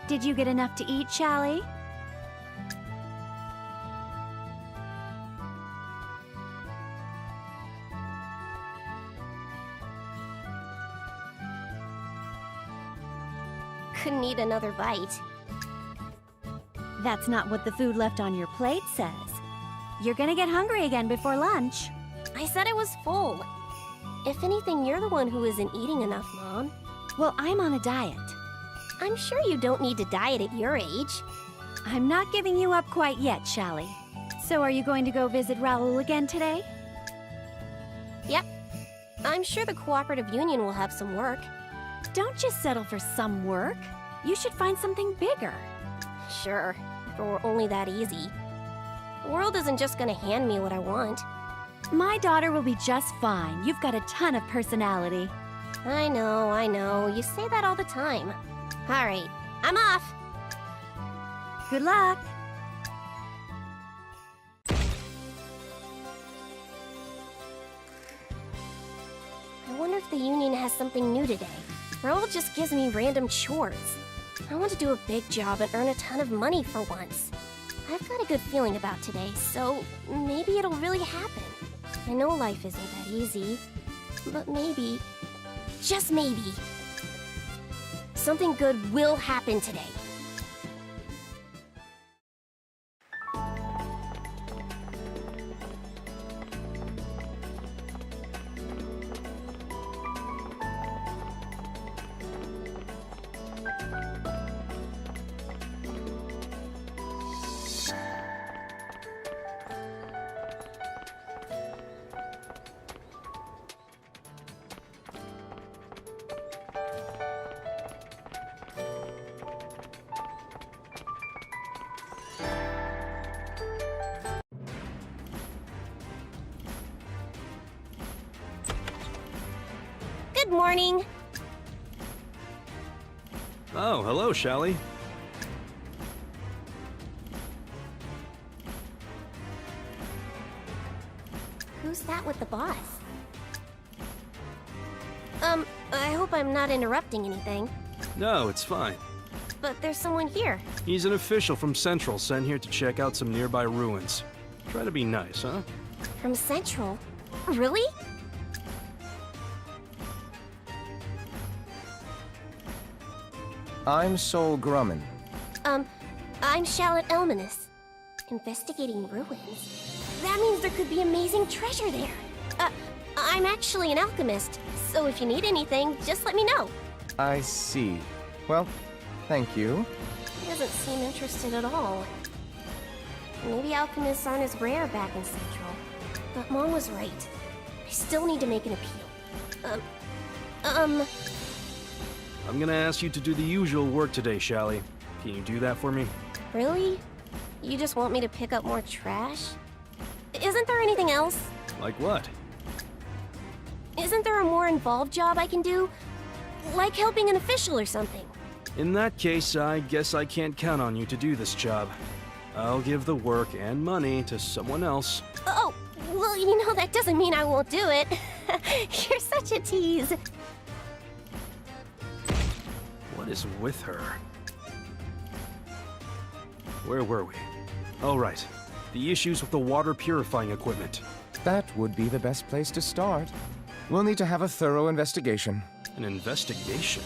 Did you get enough to eat, Shallie? Couldn't eat another bite. That's not what the food left on your plate says. You're gonna get hungry again before lunch. I said I was full. If anything, you're the one who isn't eating enough, Mom. Well, I'm on a diet. I'm sure you don't need to diet at your age. I'm not giving you up quite yet, Shallie. So are you going to go visit Raoul again today? Yep. I'm sure the Cooperative Union will have some work. Don't just settle for some work. You should find something bigger. Sure, if it were only that easy. The world isn't just gonna hand me what I want. My daughter will be just fine. You've got a ton of personality. I know. You say that all the time. All right, I'm off. Good luck. I wonder if the union has something new today. Raoul just gives me random chores. I want to do a big job and earn a ton of money for once. I've got a good feeling about today, so maybe it'll really happen. I know life isn't that easy, but maybe, just maybe, something good will happen today. Good morning. Oh, hello, Shallie. Who's that with the boss? I hope I'm not interrupting anything, No, it's fine. but there's someone here. He's an official from Central sent here to check out some nearby ruins. Try to be nice, huh? From Central? Really? I'm Sol Grumman. I'm Charlotte Elmanis. Investigating ruins? That means there could be amazing treasure there. I'm actually an alchemist, so if you need anything, just let me know. I see. Well, thank you. He doesn't seem interested at all. Maybe alchemists aren't as rare back in Central. But Mom was right. I still need to make an appeal. I'm gonna ask you to do the usual work today, Shallie. Can you do that for me? Really? You just want me to pick up more trash? Isn't there anything else? Like what? Isn't there a more involved job I can do? Like helping an official or something? In that case, I guess I can't count on you to do this job. I'll give the work and money to someone else. Oh, well, you know, that doesn't mean I won't do it. You're such a tease. What is with her? Where were we? Oh, right. The issues with the water purifying equipment. That would be the best place to start. We'll need to have a thorough investigation. An investigation?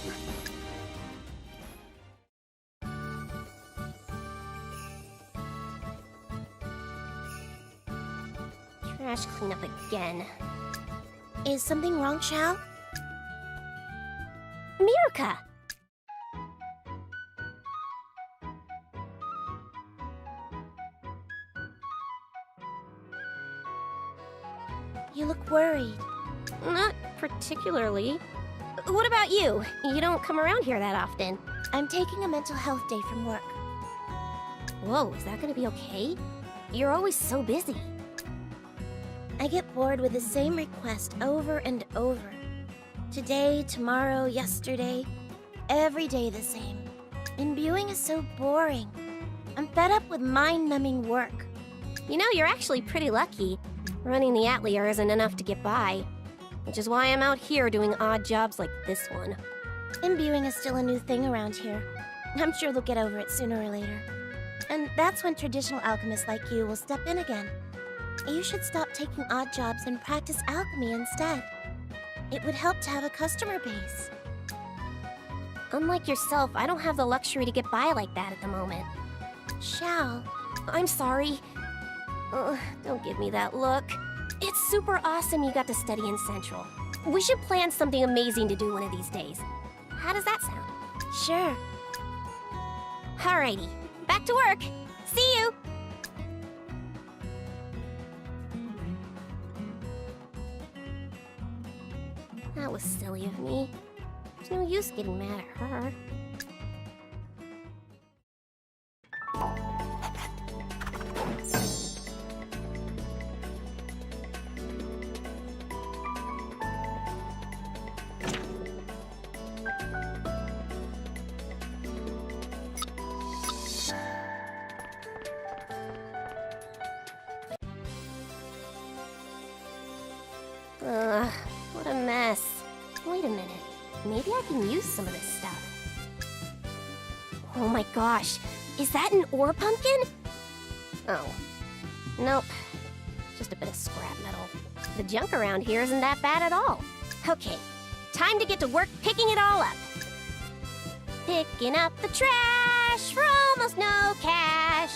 Trash cleanup again. Is something wrong, Shal? Mirka! You look worried. Not particularly. What about you? You don't come around here that often. I'm taking a mental health day from work. Whoa, is that gonna be okay? You're always so busy. I get bored with the same request over and over. Today, tomorrow, yesterday. Every day the same. Imbuing is so boring. I'm fed up with mind-numbing work. You know, you're actually pretty lucky. Running the Atelier isn't enough to get by. Which is why I'm out here doing odd jobs like this one. Imbuing is still a new thing around here. I'm sure they'll get over it sooner or later. And that's when traditional alchemists like you will step in again. You should stop taking odd jobs and practice alchemy instead. It would help to have a customer base. Unlike yourself, I don't have the luxury to get by like that at the moment. Shal, I'm sorry. Don't give me that look. It's super awesome you got to study in Central. We should plan something amazing to do one of these days. How does that sound? Sure. Alrighty, back to work. See you! That was silly of me. There's no use getting mad at her. What a mess. Wait a minute. Maybe I can use some of this stuff. Oh my gosh. Is that an ore pumpkin? Oh. Nope. Just a bit of scrap metal. The junk around here isn't that bad at all. Okay. Time to get to work picking it all up. Picking up the trash for almost no cash.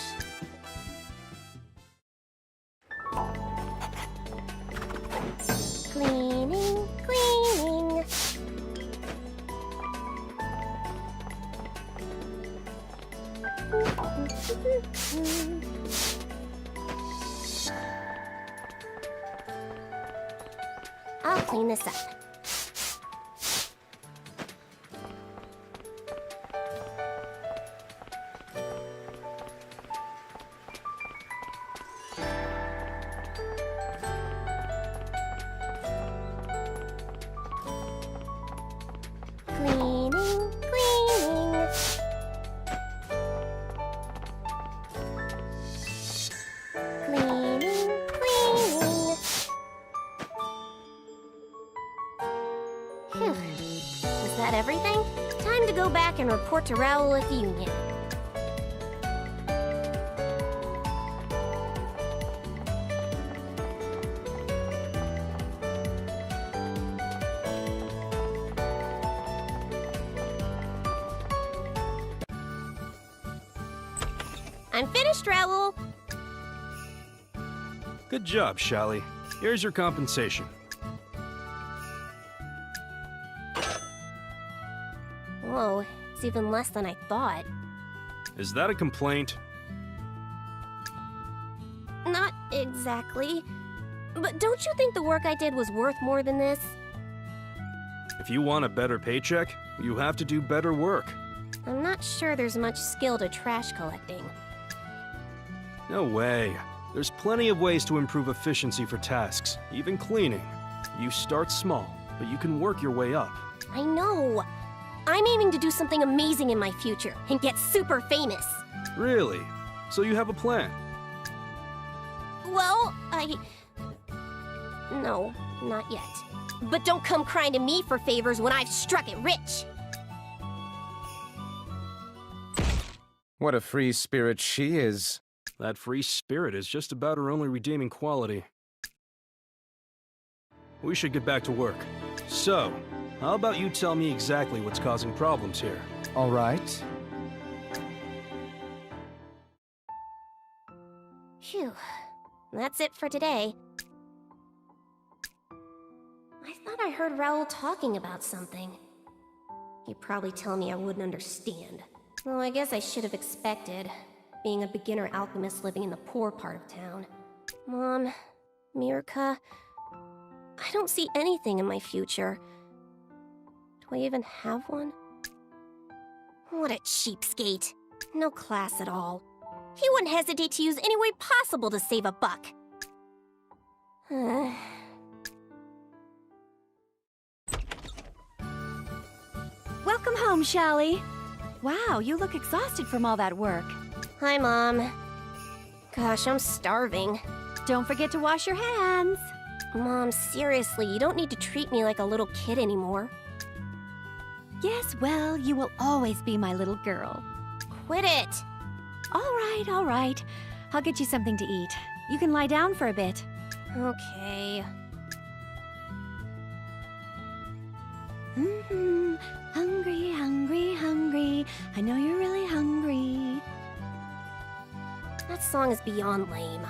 Cleaning, cleaning. I'll clean this up. Is that everything? Time to go back and report to Raoul at the Union. I'm finished, Raoul. Good job, Shallie. Here's your compensation. Whoa, it's even less than I thought. Is that a complaint? Not exactly. But don't you think the work I did was worth more than this? If you want a better paycheck, you have to do better work. I'm not sure there's much skill to trash collecting. No way. There's plenty of ways to improve efficiency for tasks, even cleaning. You start small, but you can work your way up. I know. I'm aiming to do something amazing in my future and get super famous. Really? So you have a plan? Well, No, not yet. But don't come crying to me for favors when I've struck it rich. What a free spirit she is. That free spirit is just about her only redeeming quality. We should get back to work. So, how about you tell me exactly what's causing problems here? All right. Phew. That's it for today. I thought I heard Raoul talking about something. He'd probably tell me I wouldn't understand. Well, I guess I should have expected, being a beginner alchemist living in the poor part of town. Mom, Mirka, I don't see anything in my future. Do I even have one? What a cheapskate. No class at all. He wouldn't hesitate to use any way possible to save a buck. Welcome home, Shallie. Wow, you look exhausted from all that work. Hi, Mom. Gosh, I'm starving. Don't forget to wash your hands. Mom, seriously, you don't need to treat me like a little kid anymore. Yes, well, you will always be my little girl. Quit it! All right. I'll get you something to eat. You can lie down for a bit. Okay. Hungry, hungry, hungry. I know you're really hungry. That song is beyond lame.